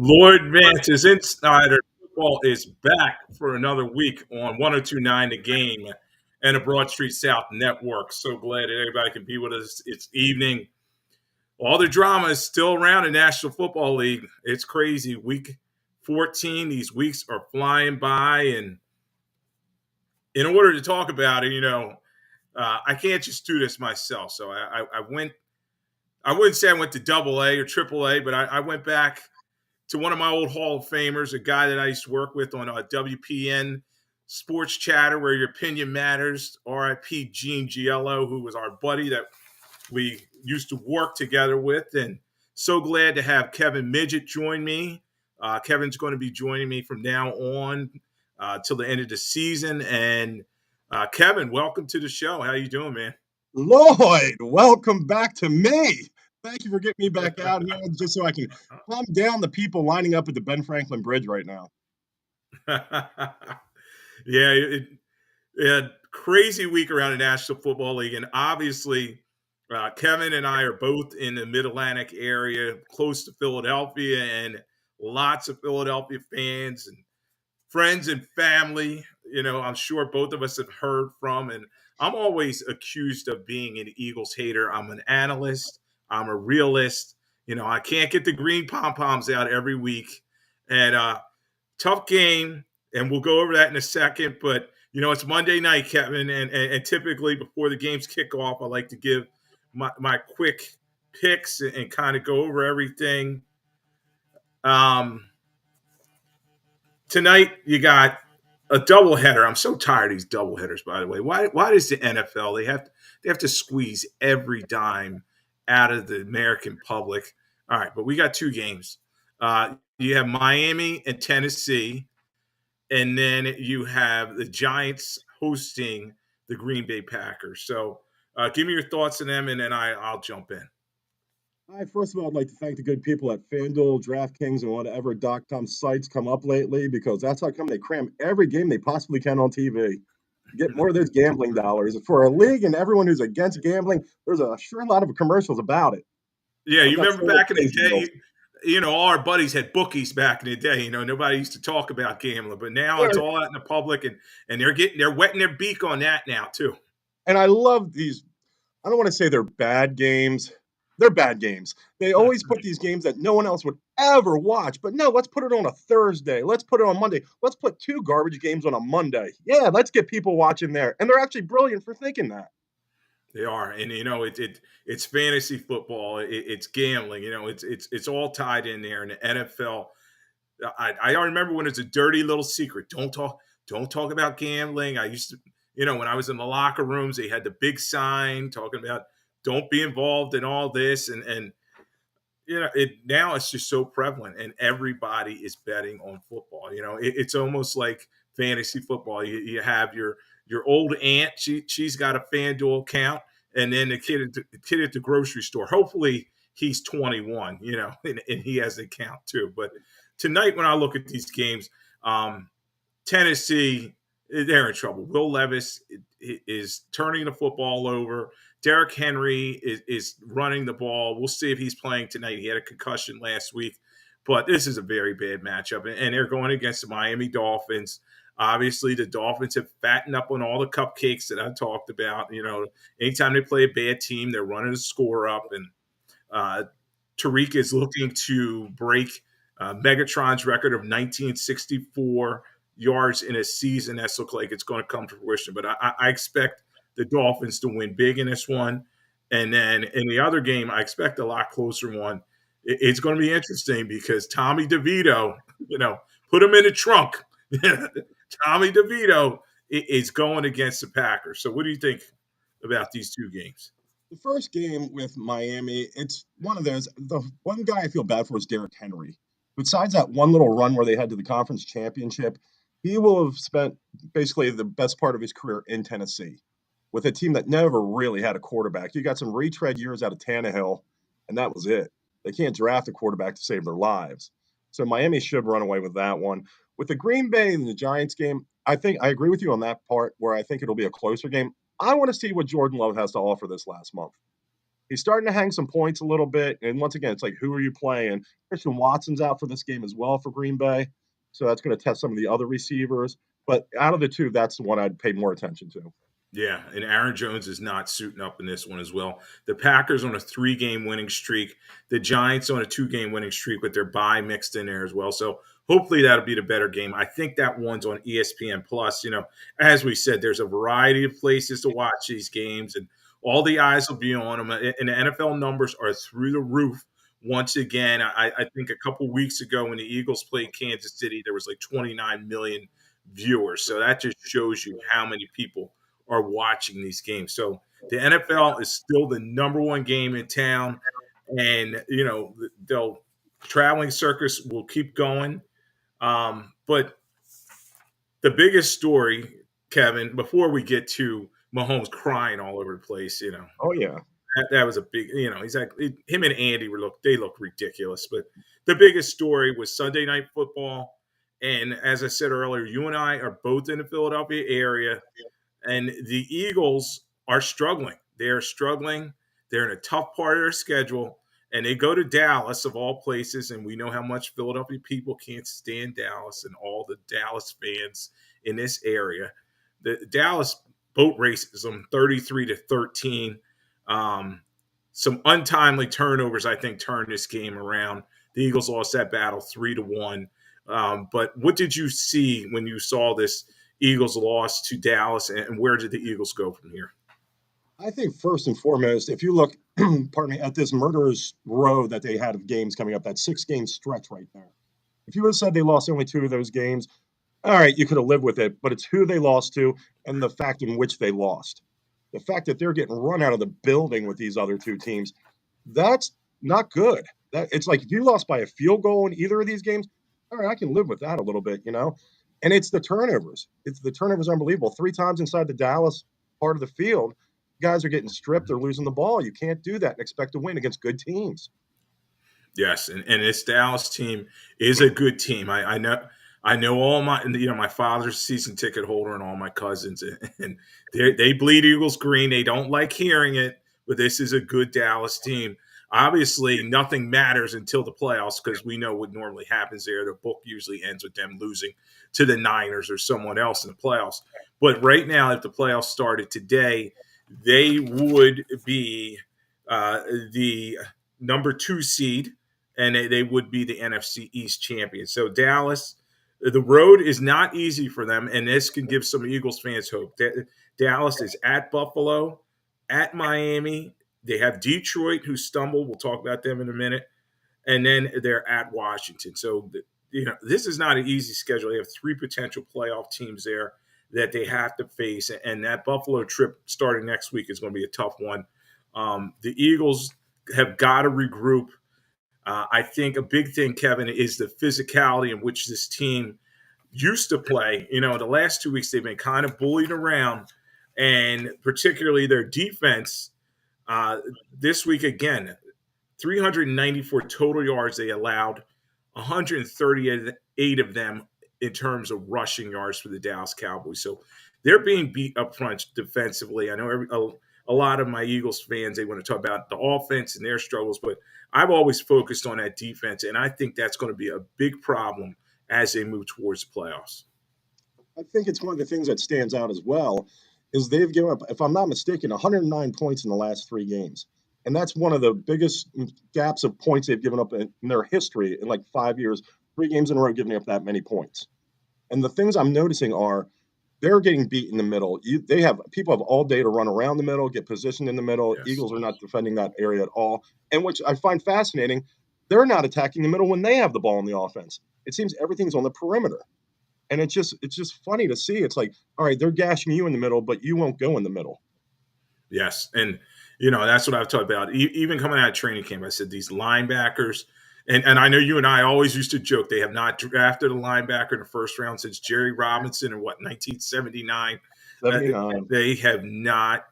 Lord Vance's Insider Football is back for another week on 1029 The Game and the Broad Street South Network. So glad that everybody can be with us. It's evening. All the drama is still around the National Football League. It's crazy. Week 14, these weeks are flying by. And in order to talk about it, I can't just do this myself. So I went, I wouldn't say I went to double A or triple A, but I went back to one of my old Hall of Famers, a guy that I used to work with on WPN Sports Chatter, where your opinion matters. RIP Gene Giello, who was our buddy that we used to work together with. And so glad to have Kevin Midgette join me. Kevin's going to be joining me from now on till the end of the season. And Kevin, welcome to the show. How you doing, man? Lloyd, welcome back to me. Thank you for getting me back out here just so I can calm down the people lining up at the Ben Franklin Bridge right now. Yeah, crazy week around the National Football League. And obviously, Kevin and I are both in the Mid-Atlantic area, close to Philadelphia, and lots of Philadelphia fans and friends and family. I'm sure both of us have heard from. And I'm always accused of being an Eagles hater. I'm an analyst. I'm a realist. I can't get the green pom-poms out every week. And tough game, and we'll go over that in a second. But, it's Monday night, Kevin, and typically before the games kick off, I like to give my quick picks and kind of go over everything. Tonight, you got a doubleheader. I'm so tired of these doubleheaders, by the way. Why does the NFL, they have to squeeze every dime out of the American public? All right, but we got two games. You have Miami and Tennessee, and then you have the Giants hosting the Green Bay Packers. So give me your thoughts on them, and then I'll jump in. First of all, I'd like to thank the good people at FanDuel, DraftKings, and whatever .com sites come up lately, because that's how come they cram every game they possibly can on TV. Get more of those gambling dollars. For a league and everyone who's against gambling, there's a sure lot of commercials about it. Yeah, you remember back in the day, deals. all our buddies had bookies back in the day. Nobody used to talk about gambling, but now it's all out in the public, and they're wetting their beak on that now too. And I love these. I don't want to say they're bad games. They're bad games. They always put these games that no one else would ever watch. But no, let's put it on a Thursday. Let's put it on Monday. Let's put two garbage games on a Monday. Yeah, let's get people watching there. And they're actually brilliant for thinking that. They are, and it's fantasy football. It's gambling. It's all tied in there. In the NFL, I remember when it's a dirty little secret. Don't talk about gambling. I used to, when I was in the locker rooms, they had the big sign talking about don't be involved in all this, and now it's just so prevalent, and everybody is betting on football. It's almost like fantasy football. You have your old aunt. She's got a FanDuel account, and then the kid at the grocery store. Hopefully, he's 21. And he has an account too. But tonight, when I look at these games, Tennessee, they're in trouble. Will Levis is turning the football over. Derrick Henry is running the ball. We'll see if he's playing tonight. He had a concussion last week, but this is a very bad matchup. And they're going against the Miami Dolphins. Obviously, the Dolphins have fattened up on all the cupcakes that I talked about. Anytime they play a bad team, they're running the score up. And Tariq is looking to break Megatron's record of 1964 yards in a season. That's look like it's going to come to fruition. But I expect the Dolphins to win big in this one. And then in the other game, I expect a lot closer one. It's going to be interesting because Tommy DeVito, put him in the trunk. Tommy DeVito is going against the Packers. So what do you think about these two games? The first game with Miami, it's one of those. The one guy I feel bad for is Derrick Henry. Besides that one little run where they had to the conference championship, he will have spent basically the best part of his career in Tennessee with a team that never really had a quarterback. You got some retread years out of Tannehill, and that was it. They can't draft a quarterback to save their lives. So Miami should run away with that one. With the Green Bay and the Giants game, I think I agree with you on that part where I think it'll be a closer game. I want to see what Jordan Love has to offer this last month. He's starting to hang some points a little bit. And once again, it's like, who are you playing? Christian Watson's out for this game as well for Green Bay. So that's going to test some of the other receivers. But out of the two, that's the one I'd pay more attention to. Yeah, and Aaron Jones is not suiting up in this one as well. The Packers on a 3-game winning streak. The Giants on a 2-game winning streak with their bye mixed in there as well. So hopefully that'll be the better game. I think that one's on ESPN Plus. As we said, there's a variety of places to watch these games, and all the eyes will be on them. And the NFL numbers are through the roof. Once again, I think a couple weeks ago when the Eagles played Kansas City, there was like 29 million viewers. So that just shows you how many people are watching these games. So the NFL is still the number one game in town, and they'll traveling circus will keep going. But the biggest story, Kevin, before we get to Mahomes crying all over the place, Oh, yeah. that was a big, he's like him and Andy they look ridiculous. But the biggest story was Sunday Night Football, and as I said earlier, you and I are both in the Philadelphia area. And the Eagles are struggling. They're struggling. They're in a tough part of their schedule. And they go to Dallas, of all places. And we know how much Philadelphia people can't stand Dallas and all the Dallas fans in this area. The Dallas boat races them 33-13. Some untimely turnovers, I think, turned this game around. The Eagles lost that battle 3-1. But what did you see when you saw this Eagles lost to Dallas, and where did the Eagles go from here? I think first and foremost, if you look, pardon me, at this murderer's row that they had of games coming up, that 6-game stretch right there. If you would have said they lost only 2 of those games, all right, you could have lived with it, but it's who they lost to and the fact in which they lost. The fact that they're getting run out of the building with these other 2 teams, that's not good. It's like if you lost by a field goal in either of these games, all right, I can live with that a little bit, And it's the turnovers. It's the turnovers unbelievable. 3 times inside the Dallas part of the field, guys are getting stripped. They're losing the ball. You can't do that and expect to win against good teams. Yes, and this Dallas team is a good team. I know all my father's a season ticket holder and all my cousins, and they bleed Eagles green. They don't like hearing it, but this is a good Dallas team. Obviously, nothing matters until the playoffs because we know what normally happens there. The book usually ends with them losing to the Niners or someone else in the playoffs. But right now, if the playoffs started today, they would be the number 2 seed, and they would be the NFC East champion. So Dallas, the road is not easy for them, and this can give some Eagles fans hope. Dallas is at Buffalo, at Miami. They have Detroit, who stumbled. We'll talk about them in a minute. And then they're at Washington. So, this is not an easy schedule. They have 3 potential playoff teams there that they have to face. And that Buffalo trip starting next week is going to be a tough one. The Eagles have got to regroup. I think a big thing, Kevin, is the physicality in which this team used to play. The last 2 weeks they've been kind of bullied around, and particularly their defense. This week, again, 394 total yards they allowed, 138 of them in terms of rushing yards for the Dallas Cowboys. So they're being beat up front defensively. I know a lot of my Eagles fans, they want to talk about the offense and their struggles, but I've always focused on that defense, and I think that's going to be a big problem as they move towards the playoffs. I think it's one of the things that stands out as well is they've given up, if I'm not mistaken, 109 points in the last 3 games. And that's one of the biggest gaps of points they've given up in their history in like 5 years, 3 games in a row giving up that many points. And the things I'm noticing are they're getting beat in the middle. People have all day to run around the middle, get positioned in the middle. Yes. Eagles are not defending that area at all. And which I find fascinating, they're not attacking the middle when they have the ball in the offense. It seems everything's on the perimeter. And it's just funny to see. It's like, all right, they're gashing you in the middle, but you won't go in the middle. Yes. And, that's what I've talked about. Even coming out of training camp, I said these linebackers, and I know you and I always used to joke, they have not drafted a linebacker in the first round since Jerry Robinson in 1979. 79. They have not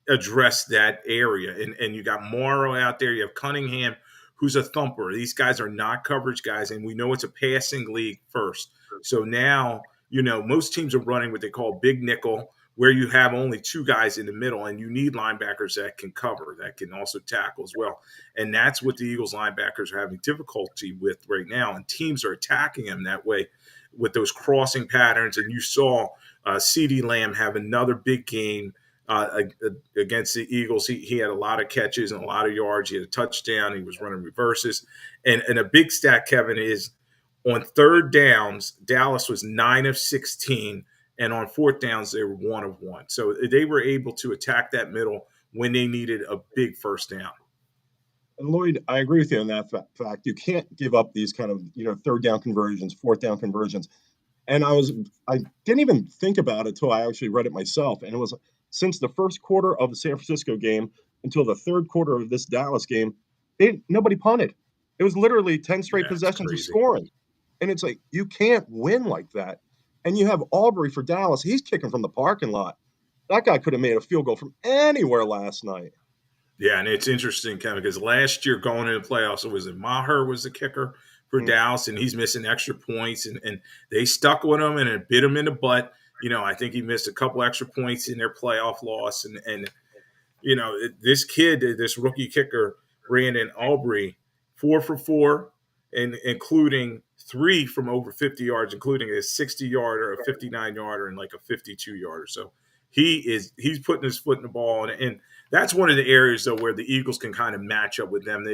addressed that area. And you got Morrow out there. You have Cunningham, who's a thumper. These guys are not coverage guys, and we know it's a passing league first. So now, most teams are running what they call big nickel, where you have only two guys in the middle, and you need linebackers that can cover, that can also tackle as well. And that's what the Eagles linebackers are having difficulty with right now, and teams are attacking them that way with those crossing patterns. And you saw CeeDee Lamb have another big game against the Eagles. He had a lot of catches and a lot of yards. He had a touchdown. He was running reverses. And a big stat, Kevin, is on third downs, Dallas was 9 of 16. And on fourth downs, they were 1 of 1. So they were able to attack that middle when they needed a big first down. And Lloyd, I agree with you on that fact. You can't give up these kind of, third down conversions, fourth down conversions. And I didn't even think about it until I actually read it myself. And it was since the first quarter of the San Francisco game until the third quarter of this Dallas game, nobody punted. It was literally 10 straight possessions of scoring. And it's like, you can't win like that. And you have Aubrey for Dallas. He's kicking from the parking lot. That guy could have made a field goal from anywhere last night. Yeah, and it's interesting, Kevin, because last year going into the playoffs, it was Maher was the kicker for Dallas, and he's missing extra points, and they stuck with him and it bit him in the butt. I think he missed a couple extra points in their playoff loss, and this kid, this rookie kicker, Brandon Aubrey, 4 for 4, and including 3 from over 50 yards, including a 60-yarder, a 59-yarder, and like a 52-yarder. So he's putting his foot in the ball, and that's one of the areas, though, where the Eagles can kind of match up with them.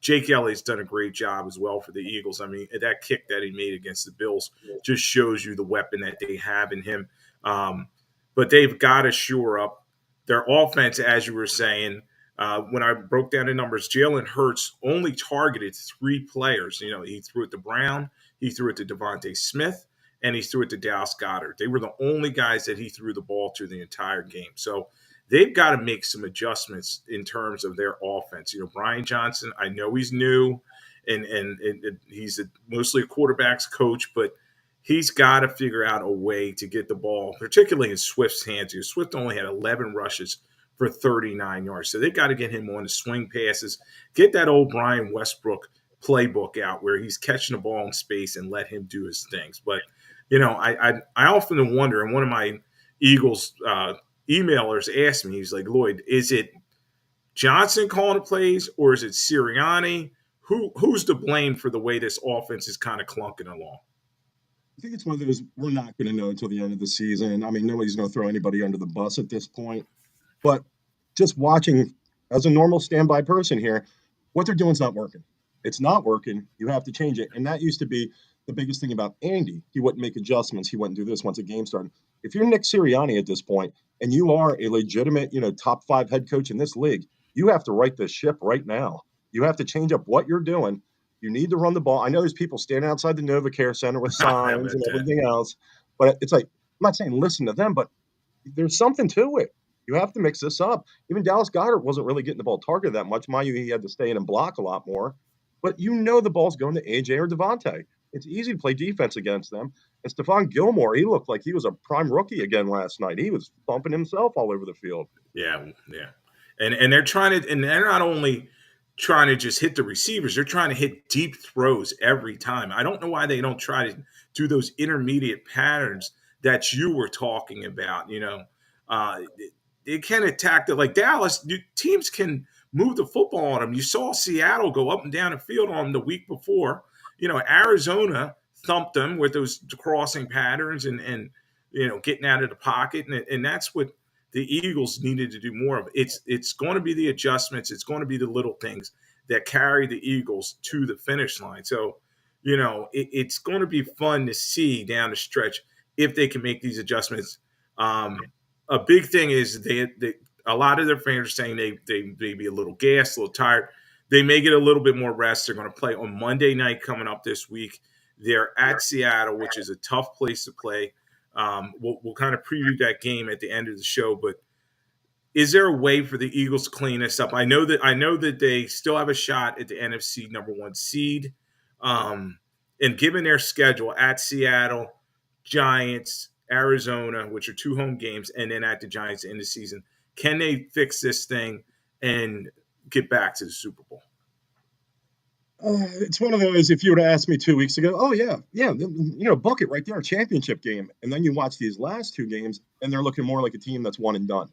Jake Elliott's done a great job as well for the Eagles. I mean, that kick that he made against the Bills just shows you the weapon that they have in him. But they've got to shore up their offense, as you were saying. When I broke down the numbers, Jalen Hurts only targeted 3 players. He threw it to Brown, he threw it to Devontae Smith, and he threw it to Dallas Goedert. They were the only guys that he threw the ball to the entire game. So they've got to make some adjustments in terms of their offense. Brian Johnson, I know he's new, and he's mostly a quarterback's coach, but he's got to figure out a way to get the ball, particularly in Swift's hands. Swift only had 11 rushes for 39 yards. So they got to get him on the swing passes, get that old Brian Westbrook playbook out where he's catching the ball in space and let him do his things. But, I often wonder, and one of my Eagles emailers asked me, he's like, Lloyd, is it Johnson calling the plays or is it Sirianni? Who's to blame for the way this offense is kind of clunking along? I think it's one of those we're not going to know until the end of the season. I mean, nobody's going to throw anybody under the bus at this point. But just watching as a normal standby person here, what they're doing is not working. It's not working. You have to change it. And that used to be the biggest thing about Andy. He wouldn't make adjustments. He wouldn't do this once a game started. If you're Nick Sirianni at this point and you are a legitimate, top 5 head coach in this league, you have to right this ship right now. You have to change up what you're doing. You need to run the ball. I know there's people standing outside the Nova Care Center with signs and everything else, but it's like, I'm not saying listen to them, but there's something to it. You have to mix this up. Even Dallas Goedert wasn't really getting the ball targeted that much. Mind you, he had to stay in and block a lot more. But the ball's going to AJ or Devontae. It's easy to play defense against them. And Stephon Gilmore, he looked like he was a prime rookie again last night. He was bumping himself all over the field. Yeah. And they're trying to, and they're not only trying to just hit the receivers, they're trying to hit deep throws every time. I don't know why they don't try to do those intermediate patterns that you were talking about. They can attack it like Dallas. Teams can move the football on them. You saw Seattle go up and down the field on them the week before. Arizona thumped them with those crossing patterns and getting out of the pocket, and that's what the Eagles needed to do more of. It's going to be the adjustments. It's going to be the little things that carry the Eagles to the finish line. So, it's going to be fun to see down the stretch if they can make these adjustments. A big thing is they a lot of their fans are saying they may be a little gassed, a little tired. They may get a little bit more rest. They're going to play on Monday night coming up this week. They're at Seattle, which is a tough place to play. We'll kind of preview that game at the end of the show, but is there a way for the Eagles to clean this up? I know that they still have a shot at the NFC #1 seed. And given their schedule at Seattle, Giants, Arizona, which are 2 home games, and then at the Giants in the season, can they fix this thing and get back to the Super Bowl? It's one of those. If you were to ask me 2 weeks ago, oh yeah, bucket right there, championship game, and then you watch these last two games, and they're looking more like a team that's one and done.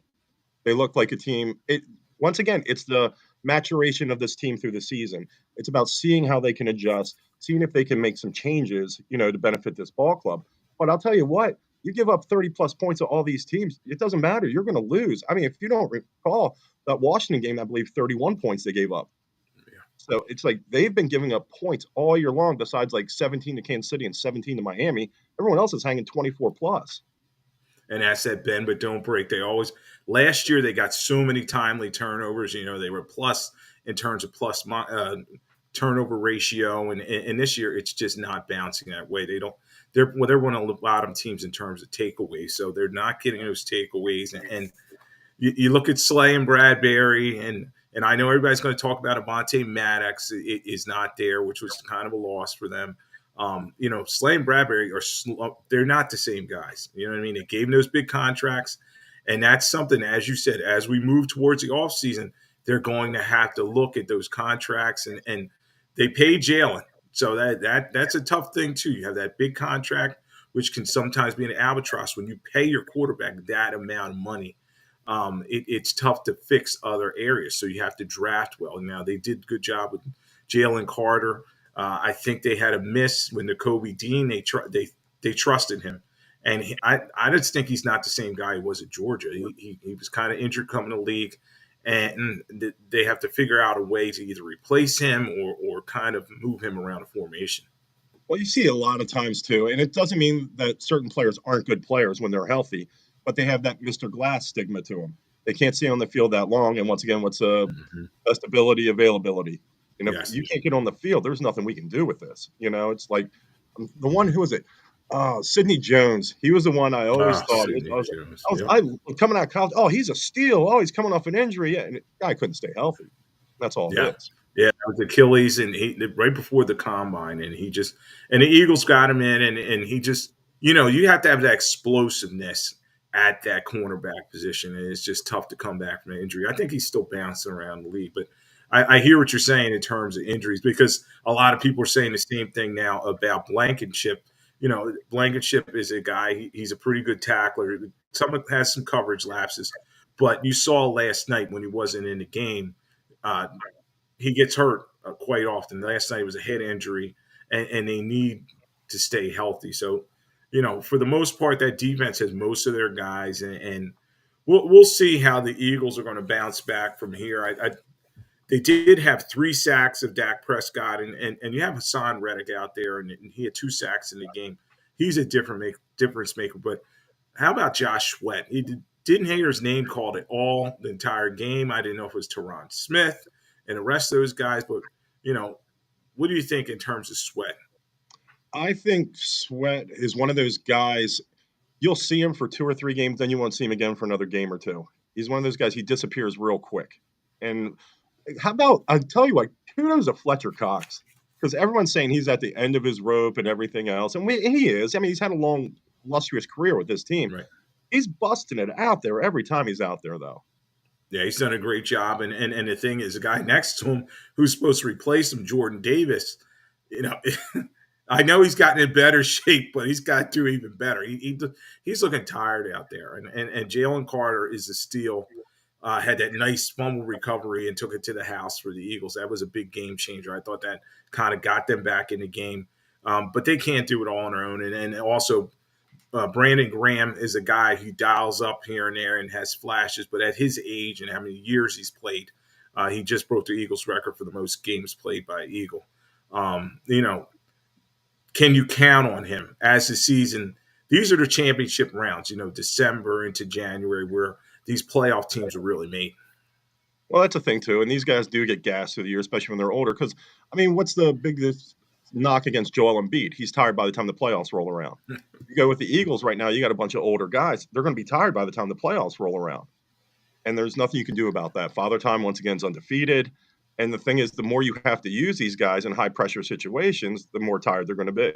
They look like a team. It once again, it's the maturation of this team through the season. It's about seeing how they can adjust, seeing if they can make some changes, to benefit this ball club. But I'll tell you what, you give up 30 plus points to all these teams, it doesn't matter. You're going to lose. I mean, if you don't recall that Washington game, I believe 31 points they gave up. So it's like they've been giving up points all year long, besides like 17 to Kansas City and 17 to Miami. Everyone else is hanging 24 plus. And that's that bend but don't break. They always last year they got so many timely turnovers. They were plus in terms of plus turnover ratio, and this year it's just not bouncing that way. They're one of the bottom teams in terms of takeaways, so they're not getting those takeaways. And you look at Slay and Bradbury, and I know everybody's going to talk about Avonte Maddox is not there, which was kind of a loss for them. Slay and Bradbury they're not the same guys. You know what I mean? They gave them those big contracts, and that's something, as you said, as we move towards the offseason, they're going to have to look at those contracts, and they pay Jalen. So that's a tough thing too. You have that big contract, which can sometimes be an albatross when you pay your quarterback that amount of money. It's tough to fix other areas. So you have to draft well. Now, they did a good job with Jalen Carter. I think they had a miss when the Kobe Dean. They trusted him, and I just think he's not the same guy he was at Georgia. He was kind of injured coming to the league, and they have to figure out a way to either replace him or kind of move him around a formation. Well, you see a lot of times too, and it doesn't mean that certain players aren't good players when they're healthy, but they have that Mr. Glass stigma to them. They can't stay on the field that long. And once again, what's best ability, availability? If you can't get on the field, there's nothing we can do with this. It's like the one, who was it? Sidney Jones. He was the one I always thought. Coming out of college. Oh, he's a steal. Oh, he's coming off an injury. Yeah, and the guy couldn't stay healthy. That's all it is. Yeah, it was Achilles, and right before the combine, and the Eagles got him in, and he just, you have to have that explosiveness at that cornerback position, and it's just tough to come back from an injury. I think he's still bouncing around the league, but I hear what you're saying in terms of injuries, because a lot of people are saying the same thing now about Blankenship. Blankenship is a guy, he's a pretty good tackler. Someone has some coverage lapses, but you saw last night when he wasn't in the game, he gets hurt quite often. Last night was a head injury, and they need to stay healthy. So, for the most part, that defense has most of their guys, and we'll see how the Eagles are going to bounce back from here. They did have 3 sacks of Dak Prescott, and you have Hassan Reddick out there, and he had 2 sacks in the game. He's a difference maker. But how about Josh Sweat? He didn't hear his name called at all the entire game. I didn't know if it was Teron Smith and the rest of those guys, but what do you think in terms of Sweat? I think Sweat is one of those guys. You'll see him for 2 or 3 games, then you won't see him again for another game or 2. He's one of those guys. He disappears real quick. And how about, I'll tell you what, kudos to Fletcher Cox, because everyone's saying he's at the end of his rope and everything else, and he is. I mean, he's had a long, illustrious career with this team. Right. He's busting it out there every time he's out there, though. Yeah, he's done a great job. And the thing is, the guy next to him who's supposed to replace him, Jordan Davis, I know he's gotten in better shape, but he's got to do even better. He's looking tired out there. And Jalen Carter is a steal. Had that nice fumble recovery and took it to the house for the Eagles. That was a big game changer. I thought that kind of got them back in the game. But they can't do it all on their own. And also, Brandon Graham is a guy who dials up here and there and has flashes, but at his age and how many years he's played, he just broke the Eagles record for the most games played by an Eagle. Can you count on him as the season? These are the championship rounds, December into January, where these playoff teams are really made. Well, that's a thing too, and these guys do get gassed through the year, especially when they're older. Because what's the biggest knock against Joel Embiid? He's tired by the time the playoffs roll around. You go with the Eagles right now, you got a bunch of older guys. They're going to be tired by the time the playoffs roll around. And there's nothing you can do about that. Father Time, once again, is undefeated. And the thing is, the more you have to use these guys in high-pressure situations, the more tired they're going to be.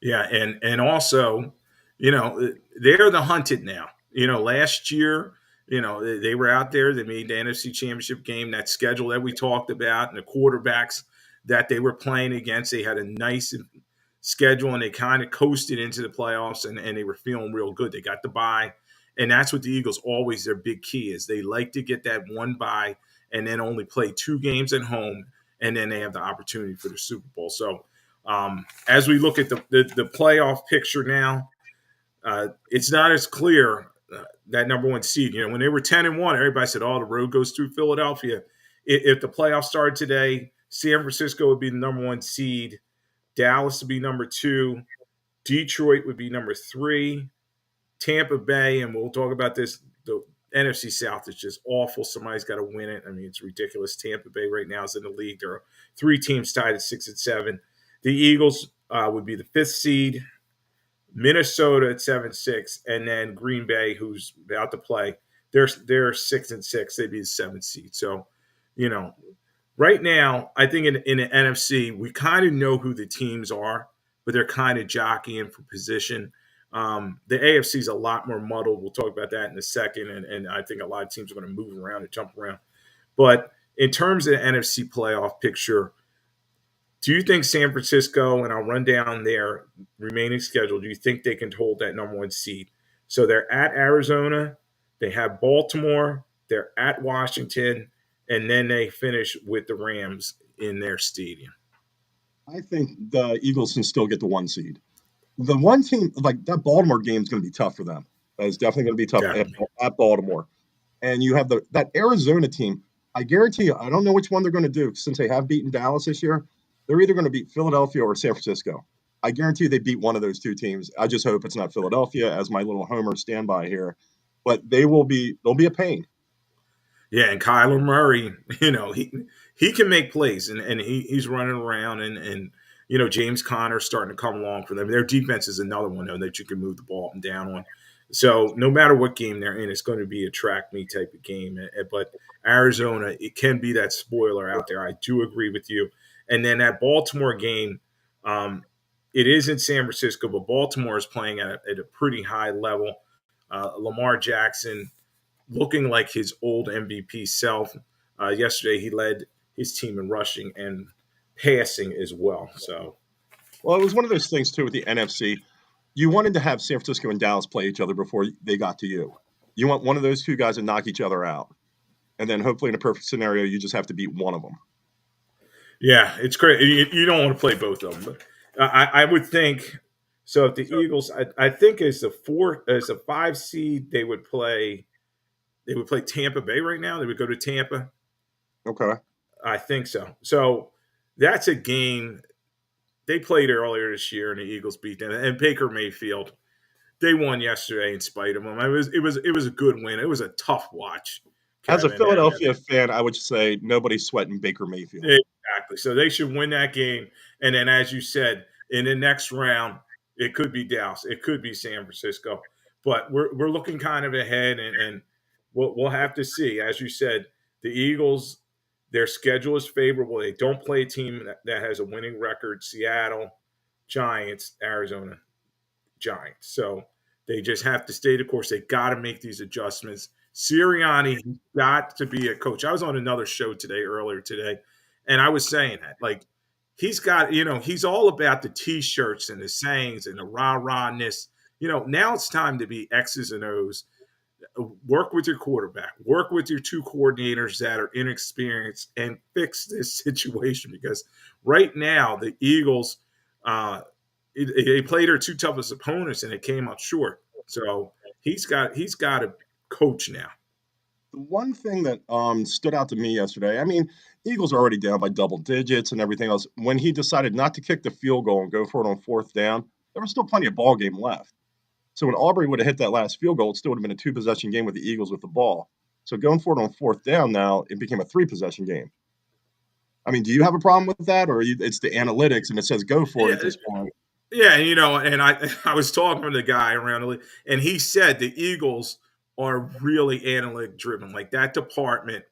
Yeah, and also, they're the hunted now. Last year, they were out there. They made the NFC Championship game, that schedule that we talked about, and the quarterbacks that they were playing against. They had a nice schedule and they kind of coasted into the playoffs and they were feeling real good. They got the bye. And that's what the Eagles always, their big key is. They like to get that one bye and then only play 2 games at home. And then they have the opportunity for the Super Bowl. So as we look at the playoff picture now, it's not as clear that number 1 seed. You know, when they were 10-1, everybody said, "Oh, the road goes through Philadelphia." If the playoffs started today, San Francisco would be the number 1 seed, Dallas would be number 2, Detroit would be number 3, Tampa Bay, and we'll talk about this. The NFC South is just awful. Somebody's got to win it. I mean, it's ridiculous. Tampa Bay right now is in the league. There are 3 teams tied at 6 and 7. The Eagles would be the 5th seed. Minnesota at 7-6, and then Green Bay, who's about to play, they're 6 and 6. They'd be the 7th seed. So, you know, right now, I think in the NFC, we kind of know who the teams are, but they're kind of jockeying for position. The AFC is a lot more muddled. We'll talk about that in a second, and I think a lot of teams are going to move around and jump around. But in terms of the NFC playoff picture, do you think San Francisco, and I'll run down their remaining schedule, do you think they can hold that number 1 seed? So they're at Arizona, they have Baltimore, they're at Washington, and then they finish with the Rams in their stadium. I think the Eagles can still get the 1 seed. The one team, like that Baltimore game is going to be tough for them. That is definitely going to be tough at Baltimore. And you have that Arizona team. I guarantee you, I don't know which one they're going to do since they have beaten Dallas this year. They're either going to beat Philadelphia or San Francisco. I guarantee you they beat one of those 2 teams. I just hope it's not Philadelphia as my little homer standby here. But they'll be a pain. Yeah, and Kyler Murray, you know, he can make plays and he's running around and you know, James Conner's starting to come along for them. Their defense is another one, though, that you can move the ball up and down on. So no matter what game they're in, it's going to be a track meet type of game. But Arizona, it can be that spoiler out there. I do agree with you. And then that Baltimore game, it is in San Francisco, but Baltimore is playing at a pretty high level. Lamar Jackson looking like his old MVP self. Yesterday, he led his team in rushing and passing as well. So, well, it was one of those things too with the NFC. You wanted to have San Francisco and Dallas play each other before they got to you. You want one of those 2 guys to knock each other out, and then hopefully in a perfect scenario, you just have to beat one of them. Yeah, it's great. You don't want to play both of them, but I would think so. If the Eagles, I think as a 5 seed, they would play Tampa Bay right now. They would go to Tampa. Okay. I think so. So that's a game they played earlier this year, and the Eagles beat them. And Baker Mayfield, they won yesterday in spite of them. It was a good win. It was a tough watch, As a Kevin. Philadelphia fan, I would say nobody's sweating Baker Mayfield. Exactly. So they should win that game. And then, as you said, in the next round, it could be Dallas. It could be San Francisco. But we're looking kind of ahead, and we'll have to see. As you said, the Eagles, their schedule is favorable. They don't play a team that has a winning record. Seattle, Giants, Arizona, Giants. So they just have to stay the course. They got to make these adjustments. Sirianni got to be a coach. I was on another show earlier today, and I was saying that, like, he's got, you know, he's all about the T-shirts and the sayings and the rah-rahness. You know, now it's time to be X's and O's. Work with your quarterback. Work with your 2 coordinators that are inexperienced and fix this situation, because right now the Eagles, they played their 2 toughest opponents and it came out short. So he's got to coach now. The one thing that stood out to me yesterday, I mean, Eagles are already down by double digits and everything else. When he decided not to kick the field goal and go for it on 4th down, there was still plenty of ball game left. So when Aubrey would have hit that last field goal, it still would have been a 2-possession game with the Eagles with the ball. So going for it on 4th down now, it became a 3-possession game. I mean, do you have a problem with that, or it's the analytics and it says go for it at this point? Yeah, you know, and I was talking to the guy around the league, and he said the Eagles are really analytic driven. Like, that department,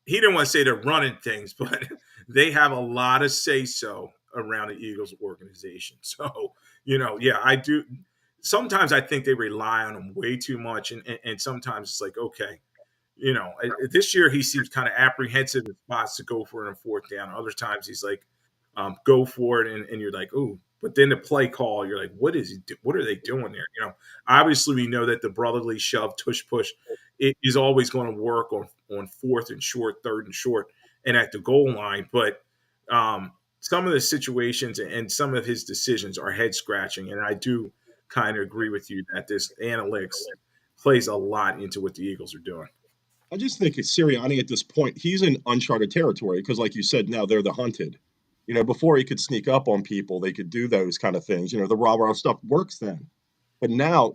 he didn't want to say they're running things, but they have a lot of say so around the Eagles organization. So, you know, yeah, I do. Sometimes I think they rely on them way too much, and sometimes it's like, okay, you know, this year he seems kind of apprehensive in spots to go for it on 4th down. Other times he's like, go for it, and you're like, ooh. But then the play call, you're like, what is he? What are they doing there? Obviously we know that the brotherly shove, tush push, it is always going to work on fourth and short, third and short, and at the goal line. But some of the situations and some of his decisions are head scratching, and I do kind of agree with you that this analytics plays a lot into what the Eagles are doing. I just think Sirianni at this point, he's in uncharted territory because, like you said, now they're the hunted. Before he could sneak up on people, they could do those kind of things. The rah-rah stuff works then. But now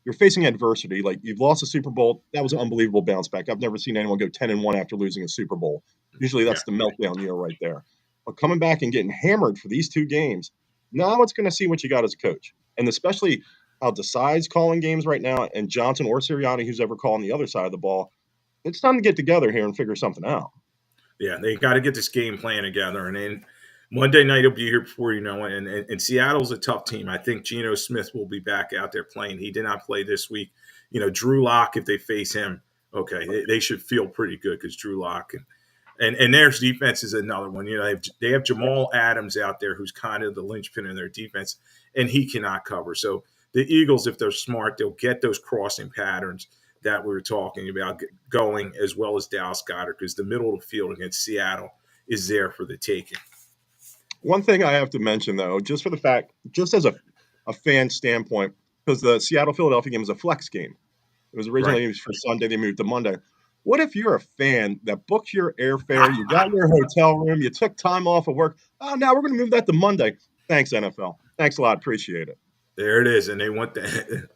you're facing adversity. Like you've lost a Super Bowl. That was an unbelievable bounce back. I've never seen anyone go 10-1 after losing a Super Bowl. Usually Yeah. that's the meltdown year right there. But coming back and getting hammered for these two games, now it's going to see what you got as a coach. And especially how Desai's calling games right now and Johnson or Sirianni, who's ever calling the other side of the ball, it's time to get together here and figure something out. Yeah, they got to get this game plan together. And then Monday night will be here before you know it. And Seattle's a tough team. I think Geno Smith will be back out there playing. He did not play this week. Drew Lock, if they face him, okay, they should feel pretty good because Drew Lock and their defense is another one. They have Jamal Adams out there who's kind of the linchpin in their defense, and he cannot cover. So the Eagles, if they're smart, they'll get those crossing patterns that we were talking about going, as well as Dallas Goedert, because the middle of the field against Seattle is there for the taking. One thing I have to mention, though, just for the fact, just as a fan standpoint, because the Seattle-Philadelphia game is a flex game. It was originally Right. for Sunday. They moved to Monday. What if you're a fan that booked your airfare, you got your hotel room, you took time off of work? Oh, now we're going to move that to Monday. Thanks, NFL. Thanks a lot. Appreciate it. There it is. And they want that.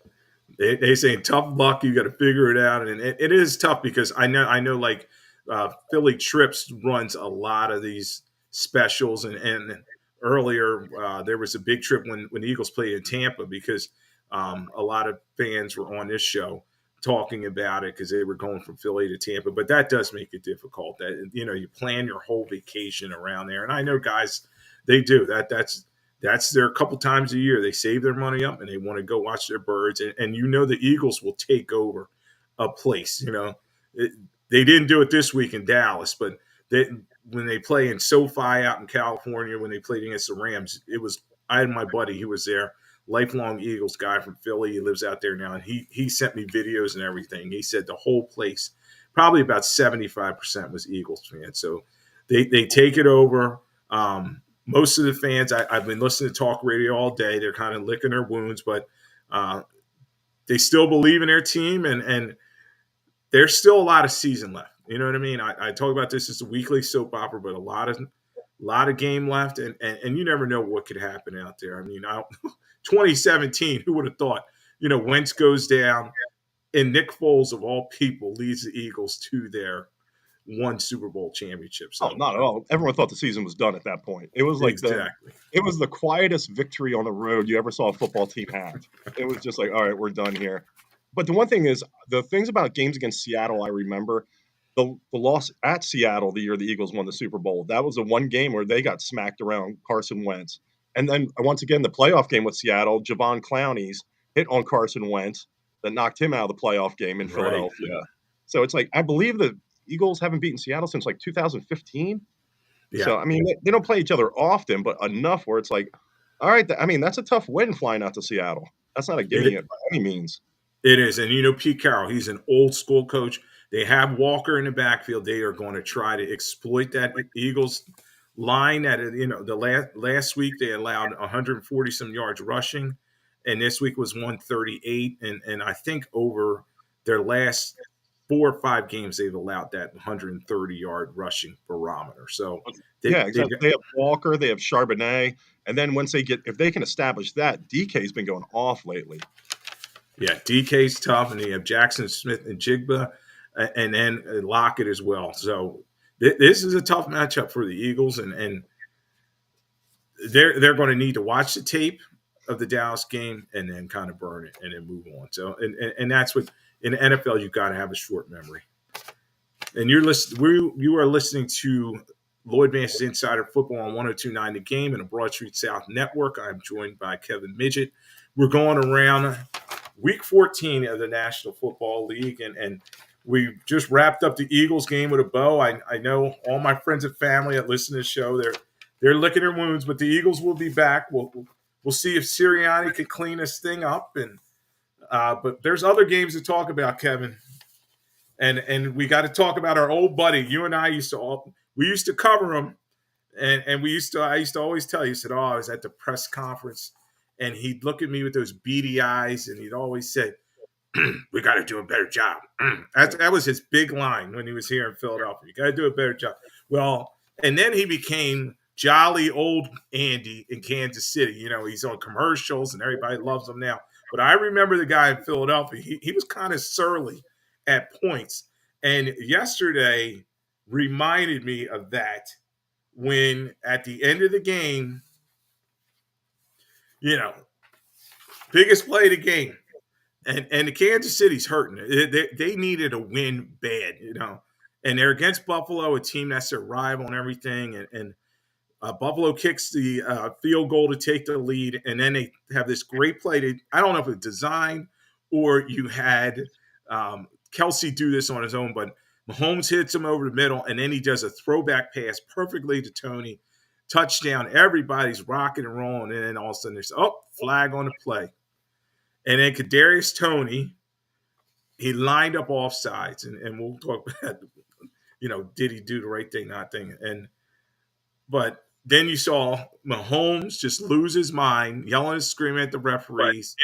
They say tough luck. You got to figure it out, and it is tough because I know like Philly Trips runs a lot of these specials, and earlier there was a big trip when the Eagles played in Tampa because a lot of fans were on this show talking about it because they were going from Philly to Tampa. But that does make it difficult. That you plan your whole vacation around there, and I know guys they do that. That's their couple times a year. They save their money up and they want to go watch their birds. And the Eagles will take over a place. They didn't do it this week in Dallas, but when they play in SoFi out in California, when they played against the Rams, I had my buddy who was there, lifelong Eagles guy from Philly. He lives out there now, and he sent me videos and everything. He said the whole place, probably about 75% was Eagles fans. So they take it over. Most of the fans, I've been listening to talk radio all day. They're kind of licking their wounds, but they still believe in their team, and there's still a lot of season left. You know what I mean? I talk about this as a weekly soap opera, but a lot of game left, and you never know what could happen out there. I mean, 2017, who would have thought? Wentz goes down, and Nick Foles, of all people, leads the Eagles to their one Super Bowl championship. So, not at all. Everyone thought the season was done at that point. It was like exactly. It was the quietest victory on the road you ever saw a football team have. It was just like, all right, we're done here. But the one thing is, the things about games against Seattle, I remember the loss at Seattle the year the Eagles won the Super Bowl. That was the one game where they got smacked around Carson Wentz. And then once again, the playoff game with Seattle, Javon Clowney's hit on Carson Wentz that knocked him out of the playoff game in Philadelphia. So it's like, I believe the Eagles haven't beaten Seattle since like 2015. Yeah. So, I mean, they don't play each other often, but enough where it's like, all right, I mean, that's a tough win flying out to Seattle. That's not a gimme it by any means. It is. And Pete Carroll, he's an old school coach. They have Walker in the backfield. They are going to try to exploit that Eagles line that, the last week they allowed 140 some yards rushing, and this week was 138. And I think over their last 4 or 5 games, they've allowed that 130-yard rushing barometer. So exactly. They have Walker, they have Charbonnet, and then if they can establish that, DK's been going off lately. Yeah, DK's tough, and they have Jackson Smith and Jigba, and then Lockett as well. So this is a tough matchup for the Eagles, and they're going to need to watch the tape of the Dallas game and then kind of burn it and then move on. So and that's what in the NFL you've got to have a short memory. And you are listening to Lloyd Vance's Insider Football on 102.9 The Game and the Broad Street South Network. I'm joined by Kevin Midgette. We're going around Week 14 of the National Football League, and we just wrapped up the Eagles game with a bow. I know all my friends and family that listen to the show, they're licking their wounds, but the Eagles will be back. We'll see if Sirianni can clean this thing up. And but there's other games to talk about, Kevin. And we got to talk about our old buddy. You and I used to cover him, and I used to always tell you, he said, "Oh, I was at the press conference," and he'd look at me with those beady eyes, and he'd always say, "We got to do a better job." That was his big line when he was here in Philadelphia. You got to do a better job. Well, and then he became jolly old Andy in Kansas City. You know, he's on commercials, and everybody loves him now. But I remember the guy in Philadelphia. He was kind of surly at points. And yesterday reminded me of that when at the end of the game, you know, biggest play of the game. And the Kansas City's hurting. They needed a win bad, you know. And they're against Buffalo, a team that's their rival and everything. And Buffalo kicks the field goal to take the lead. And then they have this great play. I don't know if it's designed or you had Kelsey do this on his own, but Mahomes hits him over the middle, and then he does a throwback pass perfectly to Tony. Touchdown. Everybody's rocking and rolling. And then all of a sudden there's, flag on the play. And then Kadarius Toney, he lined up offsides. And we'll talk about, you know, did he do the right thing, not thing. But then you saw Mahomes just lose his mind, yelling and screaming at the referees.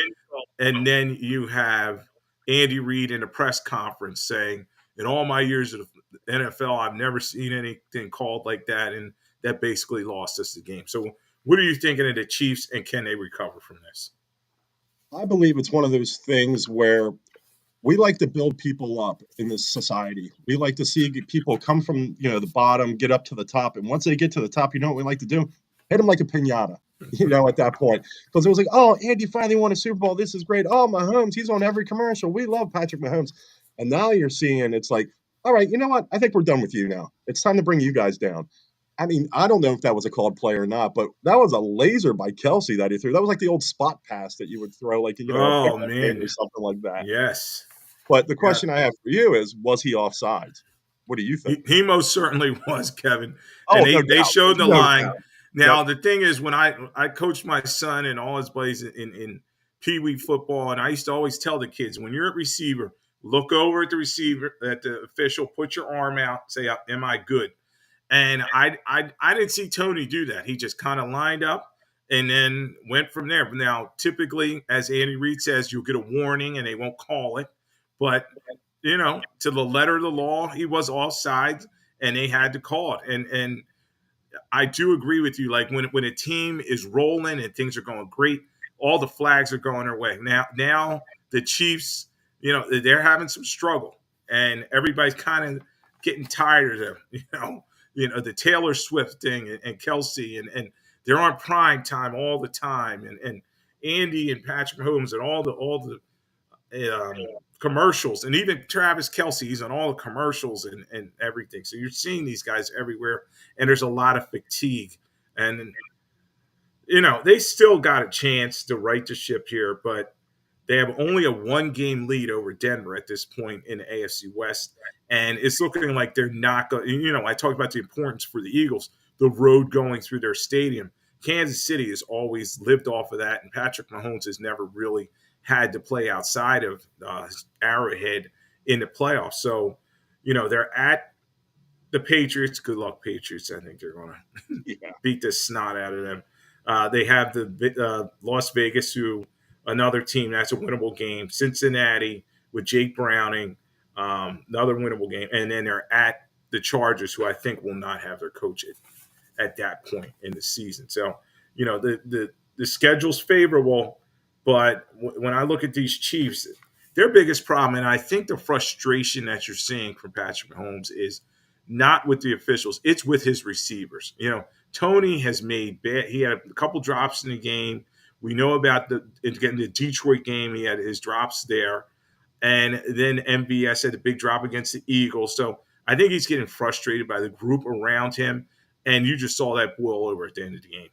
Right. And then you have Andy Reid in a press conference saying, in all my years of the NFL, I've never seen anything called like that. And that basically lost us the game. So what are you thinking of the Chiefs, and can they recover from this? I believe it's one of those things where we like to build people up in this society. We like to see people come from, the bottom, get up to the top. And once they get to the top, you know what we like to do? Hit them like a piñata, at that point. Because it was like, oh, Andy finally won a Super Bowl. This is great. Oh, Mahomes, he's on every commercial. We love Patrick Mahomes. And now you're seeing it's like, all right, you know what? I think we're done with you now. It's time to bring you guys down. I mean, I don't know if that was a called play or not, but that was a laser by Kelsey that he threw. That was like the old spot pass that you would throw, like, oh, man, or something like that. Yes. But the question I have for you is, was he offside? What do you think? He most certainly was, Kevin. And they showed the line. Doubt. Now, the thing is, when I coached my son and all his buddies in Pee Wee football, and I used to always tell the kids, when you're at receiver, look over at the receiver, at the official, put your arm out, say, am I good? And I didn't see Tony do that. He just kind of lined up and then went from there. But now, typically, as Andy Reid says, you'll get a warning and they won't call it. But, to the letter of the law, he was offside and they had to call it. And I do agree with you. Like when a team is rolling and things are going great, all the flags are going their way. Now the Chiefs, they're having some struggle and everybody's kind of getting tired of them, the Taylor Swift thing and Kelsey and they're on prime time all the time and Andy and Patrick Mahomes and all the commercials and even Travis Kelsey, he's on all the commercials and everything. So you're seeing these guys everywhere and there's a lot of fatigue and they still got a chance to right the ship here, but they have only a 1-game lead over Denver at this point in the AFC West. And it's looking like they're not going, I talked about the importance for the Eagles, the road going through their stadium. Kansas City has always lived off of that. And Patrick Mahomes has never really had to play outside of Arrowhead in the playoffs. So, they're at the Patriots. Good luck, Patriots. I think they're going to beat the snot out of them. They have the Las Vegas, who another team that's a winnable game. Cincinnati with Jake Browning, another winnable game. And then they're at the Chargers, who I think will not have their coach at that point in the season. So, the schedule's favorable. But when I look at these Chiefs, their biggest problem, and I think the frustration that you're seeing from Patrick Mahomes is not with the officials, it's with his receivers. Tony has made bad. He had a couple drops in the game. We know about getting the Detroit game. He had his drops there. And then MVS had a big drop against the Eagles. So I think he's getting frustrated by the group around him. And you just saw that boil over at the end of the game.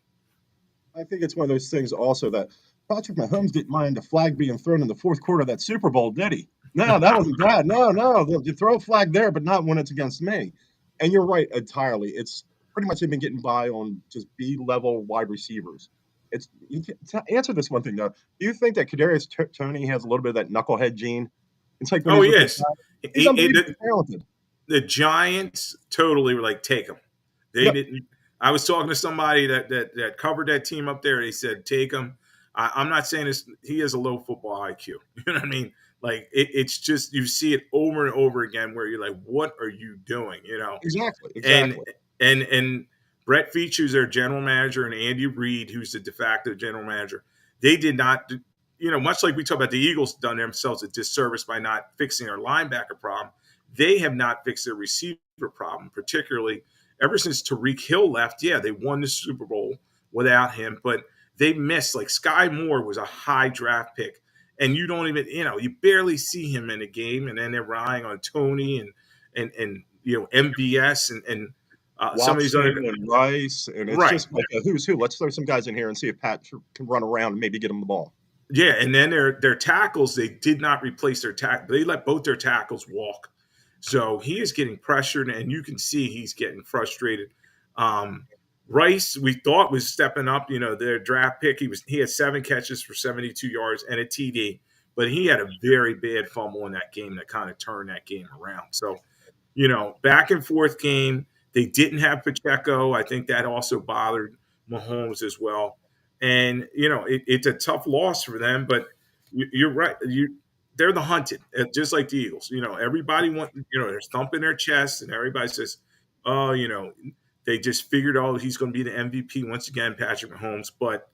I think it's one of those things also that Patrick Mahomes didn't mind a flag being thrown in the fourth quarter of that Super Bowl, did he? No, that wasn't bad. No. You throw a flag there, but not when it's against me. And you're right entirely. It's pretty much they've been getting by on just B-level wide receivers. To answer this one thing though. Do you think that Kadarius Toney has a little bit of that knucklehead gene? It's like when Oh he's with the yes, Giants, he's unbelievably talented. the Giants totally were like, take him. They Yep, didn't. I was talking to somebody that covered that team up there. They said, take him. I'm not saying this. He has a low football IQ. You know what I mean? Like it's just you see it over and over again where you're like, what are you doing? You know, exactly, and exactly. and Brett Veach, who's their general manager, and Andy Reid, who's the de facto general manager, they did not, much like we talk about the Eagles done themselves a disservice by not fixing their linebacker problem. They have not fixed their receiver problem, particularly ever since Tyreek Hill left. Yeah, they won the Super Bowl without him, but they missed. Like Sky Moore was a high draft pick, and you don't even, you barely see him in a game, and then they're relying on Tony and MVS and some of these other Watson and Rice, and it's right. just like a who's who. Let's throw some guys in here and see if Pat can run around and maybe get him the ball. Yeah, and then their tackles, they did not replace their tackle. They let both their tackles walk. So he is getting pressured, and you can see he's getting frustrated. Um, Rice, we thought was stepping up. Their draft pick. He had 7 catches for 72 yards and a TD, but he had a very bad fumble in that game that kind of turned that game around. So back and forth game. They didn't have Pacheco. I think that also bothered Mahomes as well. And it's a tough loss for them. But you're right. They're the hunted, just like the Eagles. Everybody they're thumping their chest, and everybody says, "Oh, they just figured, oh, he's going to be the MVP once again, Patrick Mahomes." But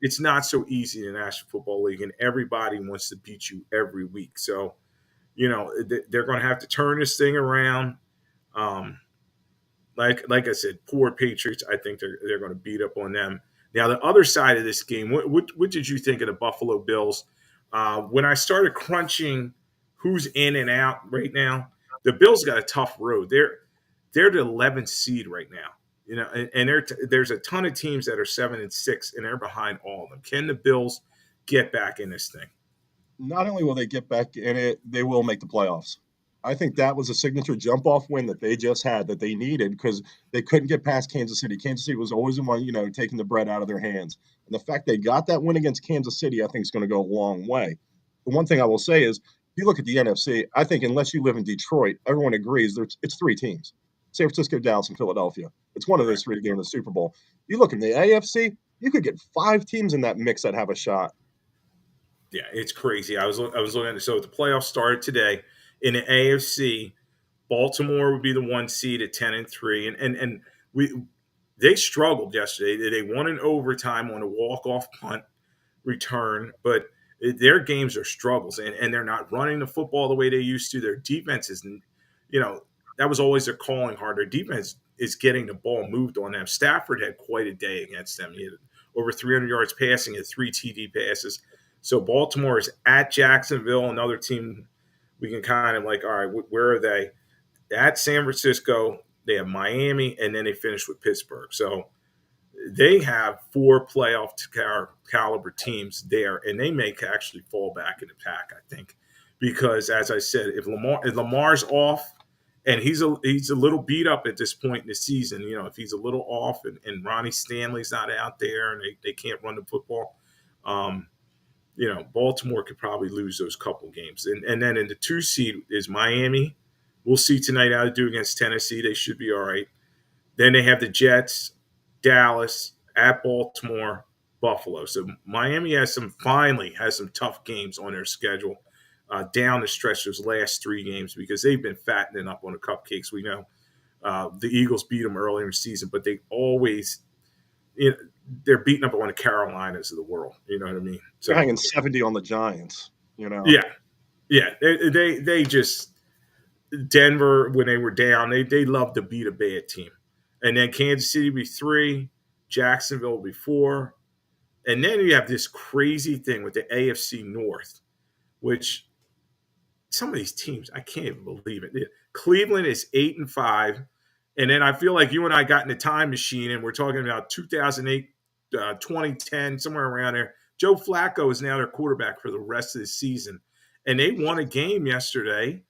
it's not so easy in the National Football League, and everybody wants to beat you every week. So they're going to have to turn this thing around. Um, like I said, poor Patriots. I think they're going to beat up on them. Now the other side of this game, what did you think of the Buffalo Bills? When I started crunching who's in and out right now, the Bills got a tough road. They're the 11th seed right now. And there's a ton of teams that are 7-6, and they're behind all of them. Can the Bills get back in this thing? Not only will they get back in it, they will make the playoffs. I think that was a signature jump off win that they just had that they needed because they couldn't get past Kansas City. Kansas City was always the one, taking the bread out of their hands. And the fact they got that win against Kansas City, I think is going to go a long way. The one thing I will say is, if you look at the NFC, I think unless you live in Detroit, everyone agrees it's 3 teams: San Francisco, Dallas, and Philadelphia. It's one of those 3 to get in the Super Bowl. You look in the AFC, you could get 5 teams in that mix that have a shot. Yeah, it's crazy. I was looking at it. So the playoffs started today in the AFC. Baltimore would be the 1 seed at 10-3, and they struggled yesterday. They won in overtime on a walk-off punt return, but their games are struggles, and they're not running the football the way they used to. Their defense is, that was always their calling card. Their defense is getting the ball moved on them. Stafford had quite a day against them. He had over 300 yards passing and 3 TD passes. So Baltimore is at Jacksonville, another team we can kind of like, all right, where are they? At San Francisco, they have Miami, and then they finish with Pittsburgh. So they have 4 playoff caliber teams there, and they may actually fall back in the pack, I think, because as I said, if Lamar's off, and he's a little beat up at this point in the season, if he's a little off, and Ronnie Stanley's not out there, and they can't run the football, Baltimore could probably lose those couple games, and then in the 2 seed is Miami. We'll see tonight how to do against Tennessee. They should be all right. Then they have the Jets, Dallas, at Baltimore, Buffalo. So Miami finally has some tough games on their schedule down the stretch those last 3 games because they've been fattening up on the cupcakes. We know the Eagles beat them earlier in the season, but they always they're beating up on the Carolinas of the world. You know what I mean? So, they're hanging 70 on the Giants. Yeah, yeah. They just Denver when they were down, they loved to beat a bad team. And then Kansas City will be 3, Jacksonville will be 4. And then you have this crazy thing with the AFC North, which some of these teams, I can't even believe it. Cleveland is 8-5. And then I feel like you and I got in the time machine and we're talking about 2008, 2010, somewhere around there. Joe Flacco is now their quarterback for the rest of the season. And they won a game yesterday.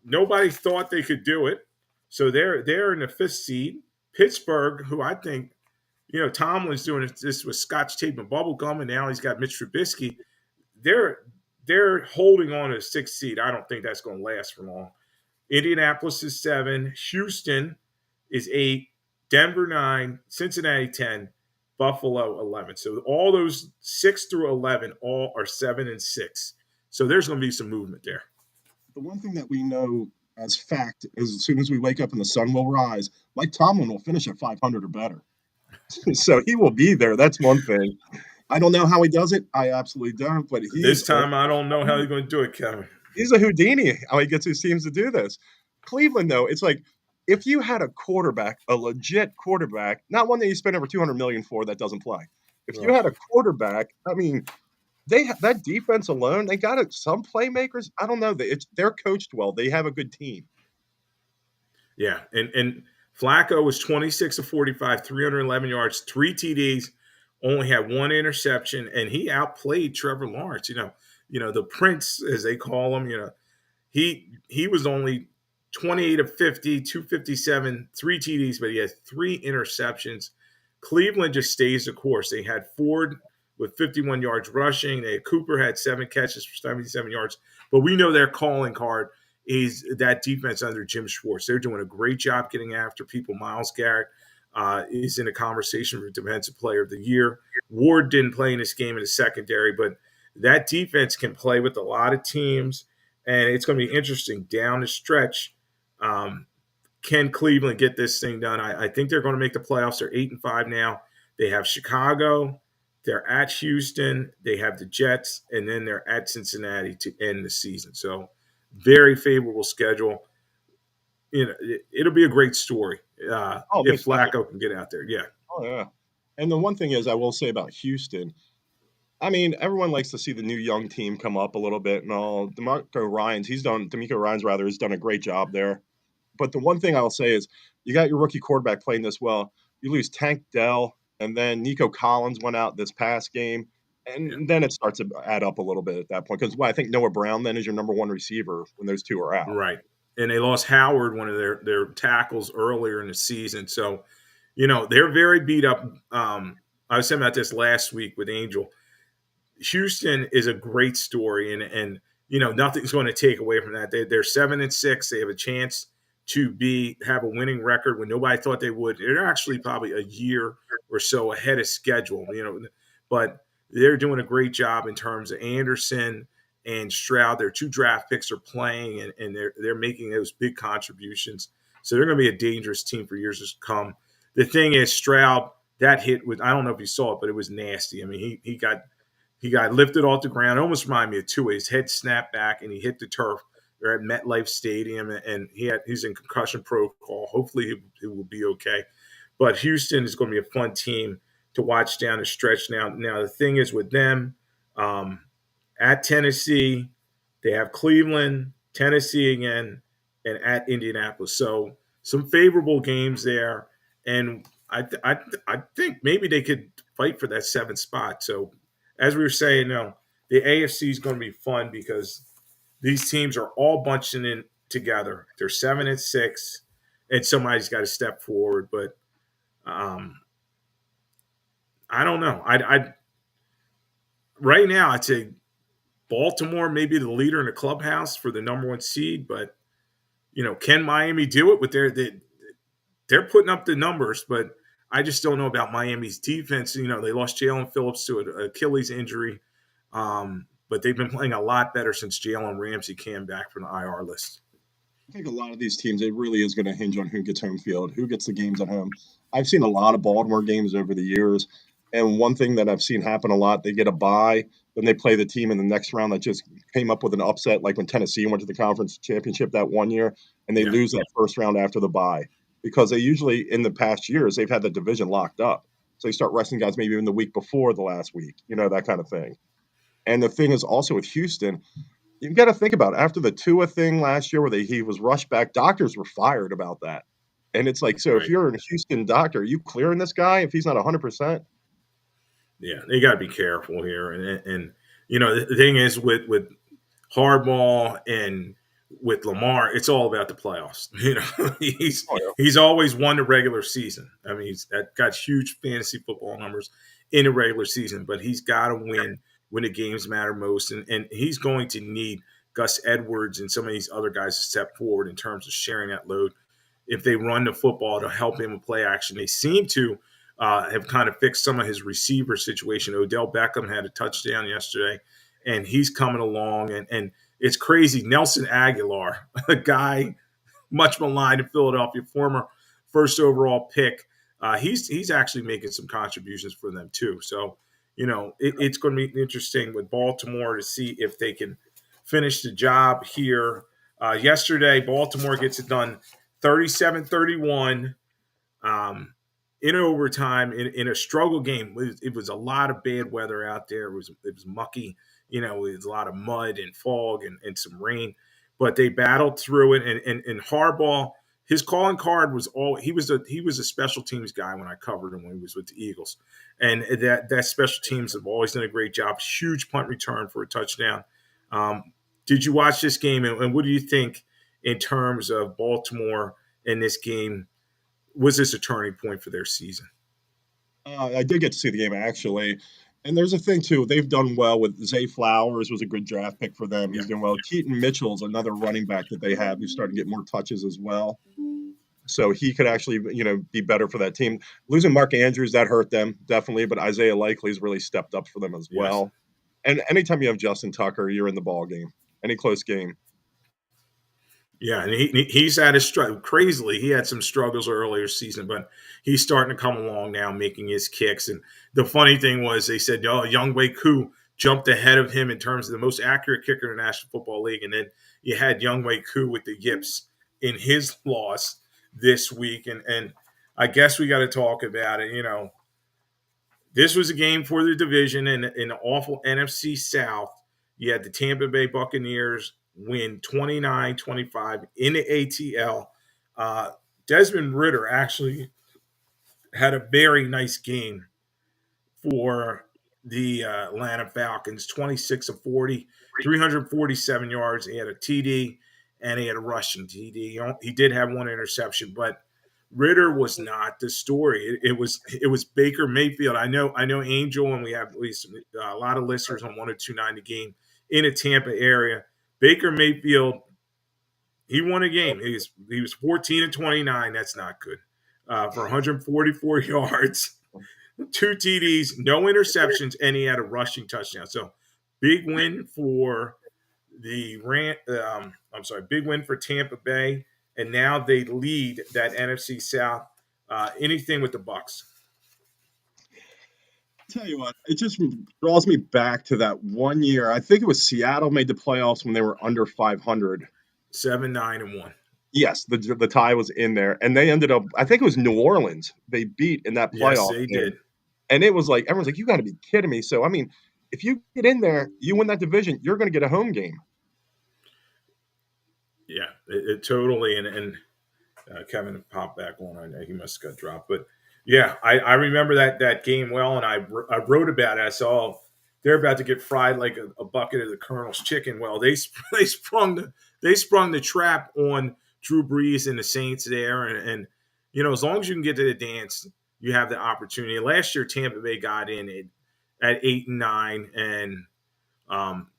Nobody thought they could do it. So they're in the 5th seed. Pittsburgh, who I think, Tomlin's doing this with Scotch tape and bubble gum, and now he's got Mitch Trubisky. They're holding on to a 6th seed. I don't think that's going to last for long. Indianapolis is 7. Houston is 8. Denver 9. Cincinnati 10. Buffalo 11. So all those 6 through 11 all are 7 and 6. So there's going to be some movement there. The one thing that we know as fact is as soon as we wake up and the sun will rise, Mike Tomlin will finish at 500 or better. So he will be there. That's one thing. I don't know how he does it. I absolutely don't. But this time, I don't know how he's going to do it, Kevin. He's a Houdini, how he gets his teams to do this. Cleveland, though, it's like if you had a quarterback, a legit quarterback, not one that you spend over $200 million for that doesn't play. If you had a quarterback, I mean, that defense alone, they got some playmakers. I don't know. They're coached well. They have a good team. Yeah, and Flacco was 26 of 45, 311 yards, 3 TDs, only had 1 interception, and he outplayed Trevor Lawrence. The Prince, as they call him. He was only 28 of 50, 257, 3 TDs, but he had 3 interceptions. Cleveland just stays the course. They had Ford with 51 yards rushing. Cooper had 7 catches for 77 yards. But we know their calling card is that defense under Jim Schwartz. They're doing a great job getting after people. Myles Garrett is in a conversation for Defensive Player of the Year. Ward didn't play in this game in the secondary, but that defense can play with a lot of teams, and it's going to be interesting down the stretch. Can Cleveland get this thing done? I think they're going to make the playoffs. They're 8-5 now. They have Chicago. They're at Houston. They have the Jets, and then they're at Cincinnati to end the season. So very favorable schedule. It'll be a great story if Flacco can get out there. Yeah. Oh, yeah. And the one thing is I will say about Houston, I mean, everyone likes to see the new young team come up a little bit and all. DeMeco Ryans has done a great job there. But the one thing I'll say is you got your rookie quarterback playing this well. You lose Tank Dell, and then Nico Collins went out this past game. And then it starts to add up a little bit at that point. Because I think Noah Brown then is your number 1 receiver when those two are out. Right. And they lost Howard, one of their tackles, earlier in the season. So, they're very beat up. I was saying about this last week with Angel. Houston is a great story, and nothing's going to take away from that. They're 7 and 6. They have a chance to have a winning record when nobody thought they would. They're actually probably a year or so ahead of schedule, but they're doing a great job in terms of Anderson and Stroud. Their 2 draft picks are playing, and they're making those big contributions. So they're going to be a dangerous team for years to come. The thing is, Stroud, that hit was, I don't know if you saw it, but it was nasty. I mean, he got lifted off the ground. It almost reminded me of Tua. His head snapped back, and he hit the turf. They're at MetLife Stadium, and he's in concussion protocol. Hopefully he will be okay. But Houston is going to be a fun team to watch down the stretch. Now the thing is with them, at Tennessee, they have Cleveland, Tennessee again, and at Indianapolis. So some favorable games there, and I think maybe they could fight for that 7th spot. So as we were saying, the AFC is going to be fun because these teams are all bunching in together. They're 7 and 6, and somebody's got to step forward. But I don't know. I right now I'd say Baltimore may be the leader in the clubhouse for the number 1 seed, but can Miami do it with they're putting up the numbers, but I just don't know about Miami's defense. They lost Jalen Phillips to an Achilles injury, but they've been playing a lot better since Jalen Ramsey came back from the IR list. I think a lot of these teams, it really is going to hinge on who gets home field, who gets the games at home. I've seen a lot of Baltimore games over the years, and one thing that I've seen happen a lot, they get a bye, then they play the team in the next round that just came up with an upset, like when Tennessee went to the conference championship that one year, and they lose that first round after the bye. Because they usually, in the past years, they've had the division locked up. So they start resting guys maybe in the week before the last week, that kind of thing. And the thing is also with Houston, you've got to think about it. After the Tua thing last year where he was rushed back, doctors were fired about that. And it's like, so right. If you're a Houston doctor, are you clearing this guy if he's not 100%? Yeah, they got to be careful here. And the thing is with Harbaugh and with Lamar, it's all about the playoffs. Oh, yeah. He's always won the regular season. I mean, he's got huge fantasy football numbers in the regular season, but he's got to win when the games matter most, and he's going to need Gus Edwards and some of these other guys to step forward in terms of sharing that load. If they run the football to help him with play action, they seem to have kind of fixed some of his receiver situation. Odell Beckham had a touchdown yesterday, and he's coming along, and it's crazy. Nelson Aguilar, a guy much maligned in Philadelphia, former first overall pick, he's actually making some contributions for them too. So, it's going to be interesting with Baltimore to see if they can finish the job here. Yesterday, Baltimore gets it done 37-31 in overtime in a struggle game. It was a lot of bad weather out there. It was mucky. It was a lot of mud and fog and some rain, but they battled through it. And Harbaugh, his calling card was he was a special teams guy when I covered him when he was with the Eagles, and that special teams have always done a great job. Huge punt return for a touchdown. Did you watch this game, and what do you think in terms of Baltimore in this game? Was this a turning point for their season? I did get to see the game actually. And there's a thing too. They've done well with Zay Flowers was a good draft pick for them. Yeah. He's doing well. Keaton Mitchell's another running back that they have who's starting to get more touches as well. So he could actually, be better for that team. Losing Mark Andrews, that hurt them definitely, but Isaiah Likely's really stepped up for them as well. And anytime you have Justin Tucker, you're in the ball game. Any close game. Yeah, and he's had his struggle. Crazily, he had some struggles earlier season, but he's starting to come along now, making his kicks. And the funny thing was, they said, Young Wei Koo jumped ahead of him in terms of the most accurate kicker in the National Football League. And then you had Young Wei Koo with the yips in his loss this week. And I guess we got to talk about it. This was a game for the division in the awful NFC South. You had the Tampa Bay Buccaneers win 29-25 in the ATL. Desmond Ridder actually had a very nice game for the Atlanta Falcons, 26 of 40, 347 yards. He had a TD and he had a rushing TD. He did have one interception, but Ridder was not the story. It was Baker Mayfield. I know Angel, and we have at least a lot of listeners on 102.9 The Game in the Tampa area. Baker Mayfield, he won a game. He was 14-29. That's not good for 144 yards, 2 TDs, no interceptions, and he had a rushing touchdown. So big win for big win for Tampa Bay, and now they lead that NFC South. Anything with the Bucs. Tell you what, it just draws me back to that one year. I think it was Seattle made the playoffs when they were under 500. 7-9-1. Yes, the tie was in there, and they ended up. I think it was New Orleans. They beat in that playoff. Yes, they did. And it was like everyone's like, "You got to be kidding me!" So I mean, if you get in there, you win that division, you're going to get a home game. Yeah, it totally. And Kevin popped back on. I know he must have got dropped, but yeah, I remember that game well, and I wrote about it. I saw they're about to get fried like a bucket of the Colonel's chicken. Well, they sprung the trap on Drew Brees and the Saints there, and as long as you can get to the dance, you have the opportunity. Last year, Tampa Bay got in at 8-9, and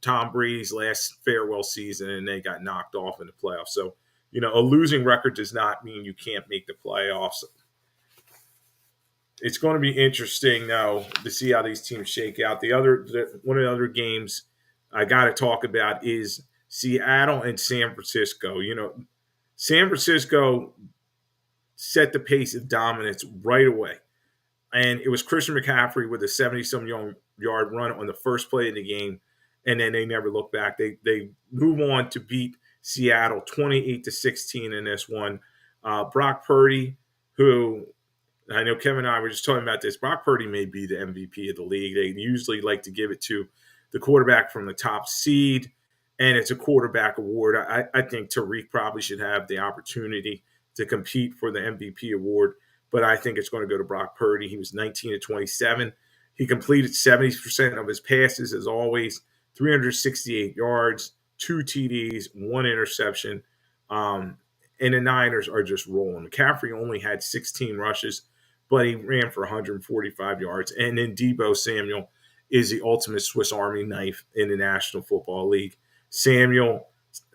Tom Brady's last farewell season, and they got knocked off in the playoffs. So, a losing record does not mean you can't make the playoffs. It's going to be interesting, though, to see how these teams shake out. One of the other games I got to talk about is Seattle and San Francisco. San Francisco set the pace of dominance right away. And it was Christian McCaffrey with a 70-some yard run on the first play of the game, and then they never looked back. They move on to beat Seattle 28-16 in this one. Brock Purdy, who I know Kevin and I were just talking about this, Brock Purdy may be the MVP of the league. They usually like to give it to the quarterback from the top seed, and it's a quarterback award. I think Tariq probably should have the opportunity to compete for the MVP award, but I think it's going to go to Brock Purdy. He was 19-27. He completed 70% of his passes, as always, 368 yards, 2 TDs, 1 interception. Um, and the Niners are just rolling. McCaffrey only had 16 rushes, but he ran for 145 yards. And then Deebo Samuel is the ultimate Swiss Army knife in the National Football League. Samuel,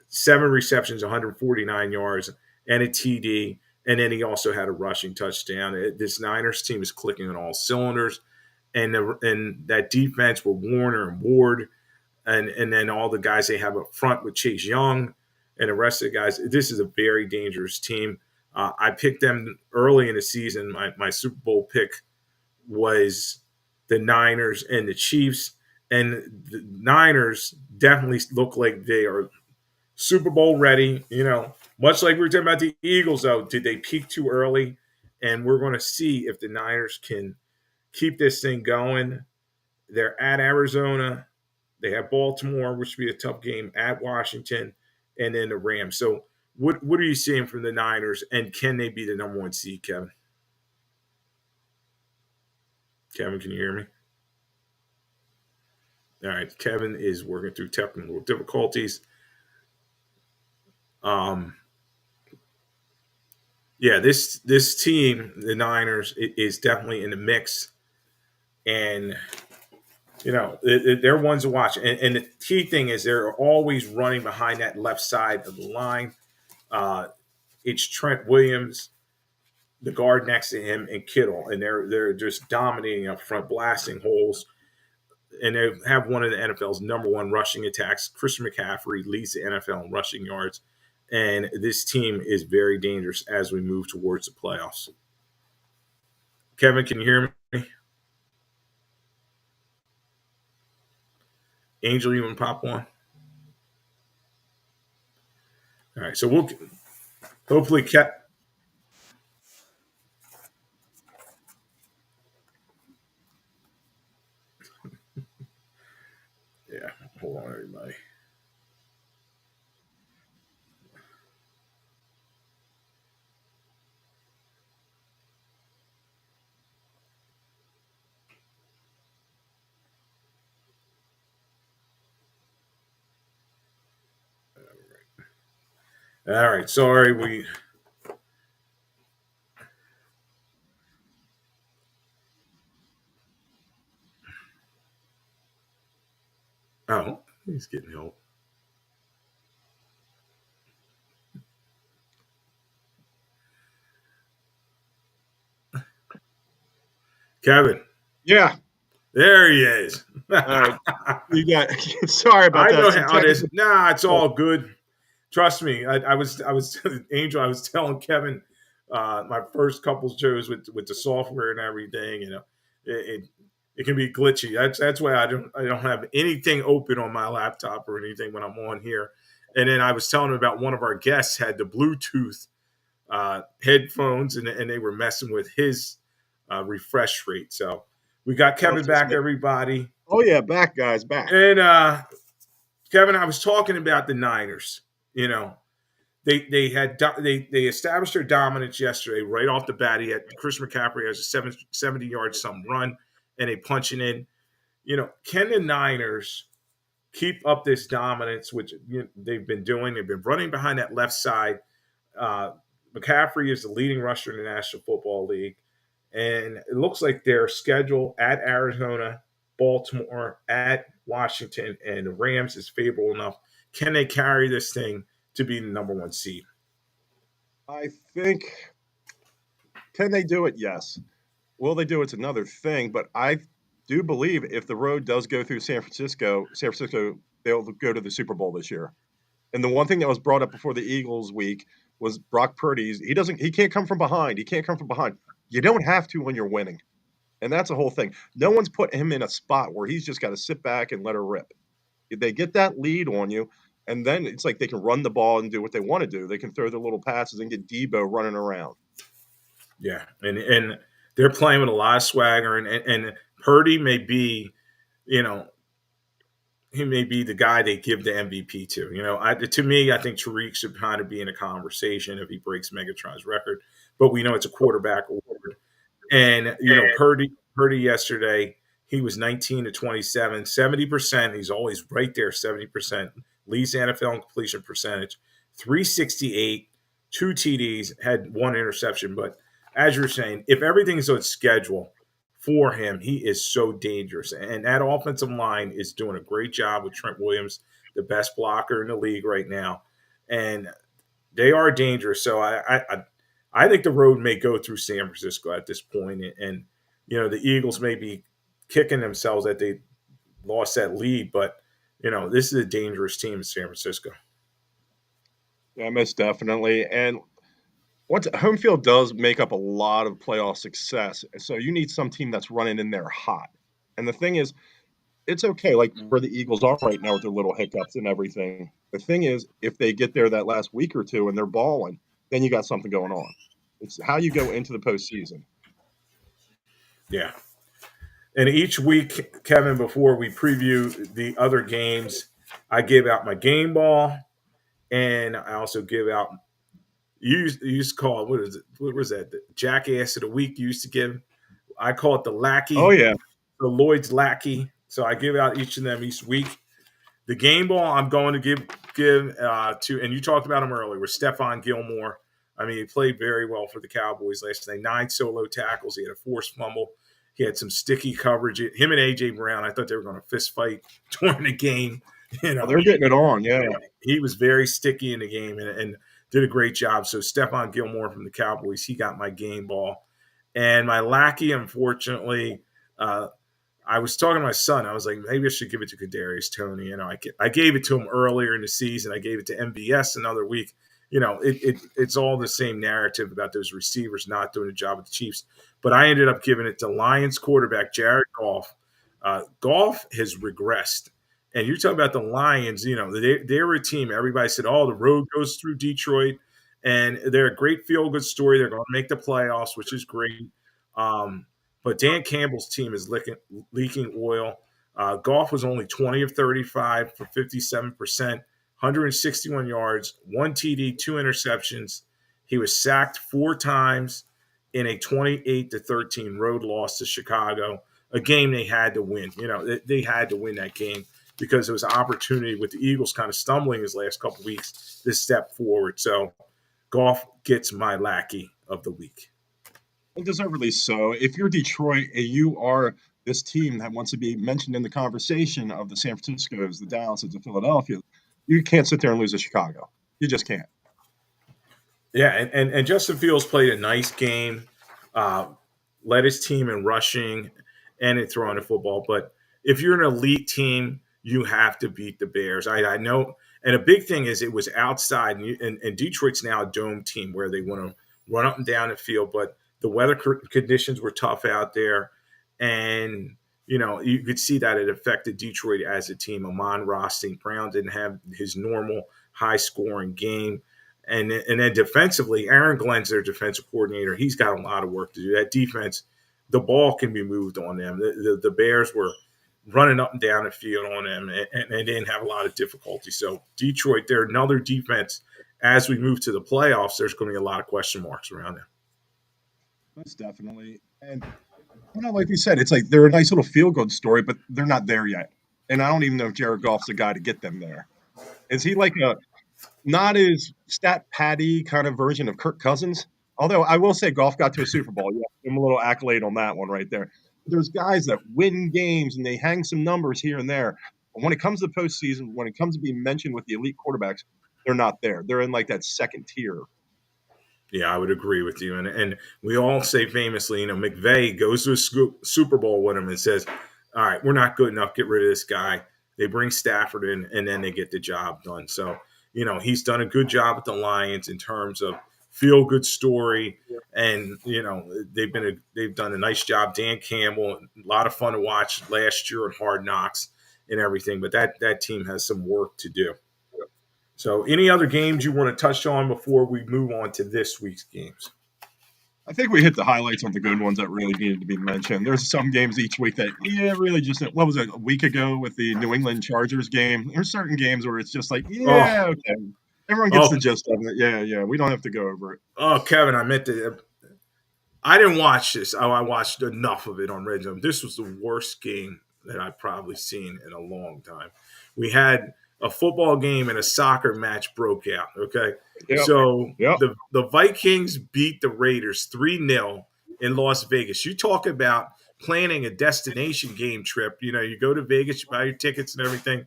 7 receptions, 149 yards, and a TD. And then he also had a rushing touchdown. This Niners team is clicking on all cylinders. And that defense with Warner and Ward, and then all the guys they have up front with Chase Young and the rest of the guys. This is a very dangerous team. I picked them early in the season. My Super Bowl pick was the Niners and the Chiefs. And the Niners definitely look like they are Super Bowl ready. Much like we were talking about the Eagles, though, did they peak too early? And we're going to see if the Niners can keep this thing going. They're at Arizona. They have Baltimore, which would be a tough game, at Washington, and then the Rams. So what are you seeing from the Niners, and can they be the number 1 seed, Kevin? Kevin, can you hear me? All right, Kevin is working through technical difficulties. Yeah, this team, the Niners, is definitely in the mix, and they're ones to watch. And the key thing is they're always running behind that left side of the line. It's Trent Williams, the guard next to him, and Kittle, and they're just dominating up front, blasting holes. And they have one of the NFL's number 1 rushing attacks. Christian McCaffrey leads the NFL in rushing yards, and this team is very dangerous as we move towards the playoffs. Kevin, can you hear me? Angel, you want to pop one? All right, so we'll hopefully yeah, hold on, everybody. All right, sorry, he's getting help. Kevin, Yeah. there he is. All right. You got. Sorry about I that. know Some how it is. technical. Nah, it's all good. Trust me. I was Angel. I was telling Kevin my first couple shows with the software and everything. It can be glitchy. That's why I don't have anything open on my laptop or anything when I'm on here. And then I was telling him about one of our guests had the Bluetooth headphones, and they were messing with his refresh rate. So we got Kevin back, everybody. Oh yeah, back guys, back. And Kevin, I was talking about the Niners. They established their dominance yesterday right off the bat. He had Chris McCaffrey has a 70-yard some run, and they punching in. Can the Niners keep up this dominance, which they've been doing? They've been running behind that left side. Uh, McCaffrey is the leading rusher in the National Football League, and it looks like their schedule at Arizona, Baltimore, at Washington, and the Rams is favorable enough. Can they carry this thing to be the number 1 seed? I think. Can they do it? Yes. Will they do it's another thing, but I do believe if the road does go through San Francisco, they'll go to the Super Bowl this year. And the one thing that was brought up before the Eagles week was Brock Purdy. He can't come from behind. He can't come from behind. You don't have to when you're winning. And that's the whole thing. No one's put him in a spot where he's just got to sit back and let her rip. If they get that lead on you, and then it's like they can run the ball and do what they want to do. They can throw their little passes and get Deebo running around. Yeah, and they're playing with a lot of swagger, and Purdy may be, he may be the guy they give the MVP to. To me, I think Tariq should kind of be in a conversation if he breaks Megatron's record, but we know it's a quarterback award. And Purdy yesterday, he was 19 to 27, 70%. He's always right there, 70%. leads the NFL in completion percentage, 368, 2 TDs, had 1 interception. But as you're saying, if everything's on schedule for him, he is so dangerous. And that offensive line is doing a great job with Trent Williams, the best blocker in the league right now. And they are dangerous. So I think the road may go through San Francisco at this point. And the Eagles may be kicking themselves that they lost that lead, but this is a dangerous team in San Francisco. Yeah, most definitely. And what home field does make up a lot of playoff success. So you need some team that's running in there hot. And the thing is, it's okay, like where the Eagles are right now with their little hiccups and everything. The thing is, if they get there that last week or two and they're balling, then you got something going on. It's how you go into the postseason. Yeah. And each week, Kevin, before we preview the other games, I give out my game ball, and I also give out. You used to call it, what is it? What was that? The jackass of the week. You used to give. I call it the Oh lackey, yeah, the Lloyd's lackey. So I give out each of them each week. The game ball I'm going to give to, and you talked about him earlier, with Stephon Gilmore. I mean, he played very well for the Cowboys last night. 9 solo tackles. He had a forced fumble. He had some sticky coverage. Him and A.J. Brown, I thought they were going to fist fight during the game. they're getting it on. Yeah, He was very sticky in the game and did a great job. So Stephon Gilmore from the Cowboys, he got my game ball. And my lackey, unfortunately, I was talking to my son. I was like, maybe I should give it to Kadarius Toney. I gave it to him earlier in the season. I gave it to MVS another week. It's all the same narrative about those receivers not doing a job with the Chiefs. But I ended up giving it to Lions quarterback Jared Goff. Goff has regressed. And you talk about the Lions, they were a team. Everybody said, oh, the road goes through Detroit. And they're a great feel-good story. They're going to make the playoffs, which is great. But Dan Campbell's team is leaking oil. Goff was only 20 of 35 for 57%, 161 yards, 1 TD, 2 interceptions. He was sacked 4 times in a 28-13 road loss to Chicago, a game they had to win. They had to win that game because it was an opportunity with the Eagles kind of stumbling his last couple of weeks to step forward. So Goff gets my lackey of the week. and deservedly so. If you're Detroit and you are this team that wants to be mentioned in the conversation of the San Francisco's, the Dallases, the Philadelphia, you can't sit there and lose to Chicago. You just can't. Yeah, and Justin Fields played a nice game, uh, led his team in rushing and in throwing the football. But if you're an elite team, you have to beat the Bears. I know, and a big thing is it was outside, and Detroit's now a dome team where they want to run up and down the field, but the weather conditions were tough out there, and you could see that it affected Detroit as a team. Amon-Ra St. Brown didn't have his normal high-scoring game. And then defensively, Aaron Glenn's their defensive coordinator. He's got a lot of work to do. That defense, the ball can be moved on them. The Bears were running up and down the field on them, and they didn't have a lot of difficulty. So Detroit, they're another defense. As we move to the playoffs, there's going to be a lot of question marks around them. Most definitely. And like you said, it's like they're a nice little feel-good story, but they're not there yet. And I don't even know if Jared Goff's the guy to get them there. Is he like a not as stat patty kind of version of Kirk Cousins? Although I will say Goff got to a Super Bowl. Yeah, give him a little accolade on that one right there. There's guys that win games and they hang some numbers here and there. But when it comes to the postseason, when it comes to being mentioned with the elite quarterbacks, they're not there. They're in like that second tier. Yeah, I would agree with you. And we all say famously, McVay goes to a Super Bowl with him and says, all right, we're not good enough. Get rid of this guy. They bring Stafford in, and then they get the job done. So, he's done a good job with the Lions in terms of feel-good story. And, they've done a nice job. Dan Campbell, a lot of fun to watch last year at Hard Knocks and everything. But that team has some work to do. So any other games you want to touch on before we move on to this week's games? I think we hit the highlights on the good ones that really needed to be mentioned. There's some games each week that, really just, what was it, a week ago with the New England Chargers game? There's certain games where it's just like, okay. Everyone gets the gist of it. Yeah. We don't have to go over it. Oh, Kevin, I didn't watch this. I watched enough of it on Red Zone. This was the worst game that I've probably seen in a long time. We had a football game and a soccer match broke out. Okay, Yep. so Yep. the Vikings beat the Raiders 3-0 in Las Vegas. You talk about planning a destination game trip. You know, you go to Vegas, you buy your tickets and everything,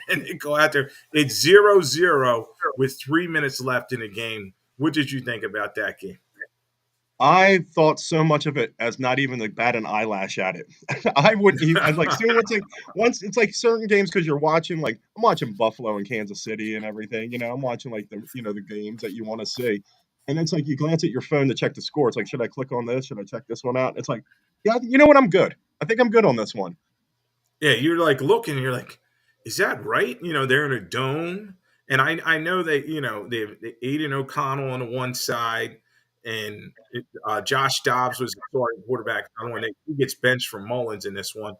and you go out there. It's 0-0 with 3 minutes left in the game. What did you think about that game? I thought so much of it as not even like bat an eyelash at it. I wouldn't even. I like soon once it's like certain games because you're watching like I'm watching Buffalo and Kansas City and everything. I'm watching like the games that you want to see, and it's like you glance at your phone to check the score. It's like should I click on this? Should I check this one out? It's like yeah, you know what? I'm good. I think I'm good on this one. Yeah, you're like looking, and you're like, is that right? They're in a dome, and I know they they have Aiden O'Connell on the one side, and Josh Dobbs was the starting quarterback. I don't know, he gets benched for Mullins in this one,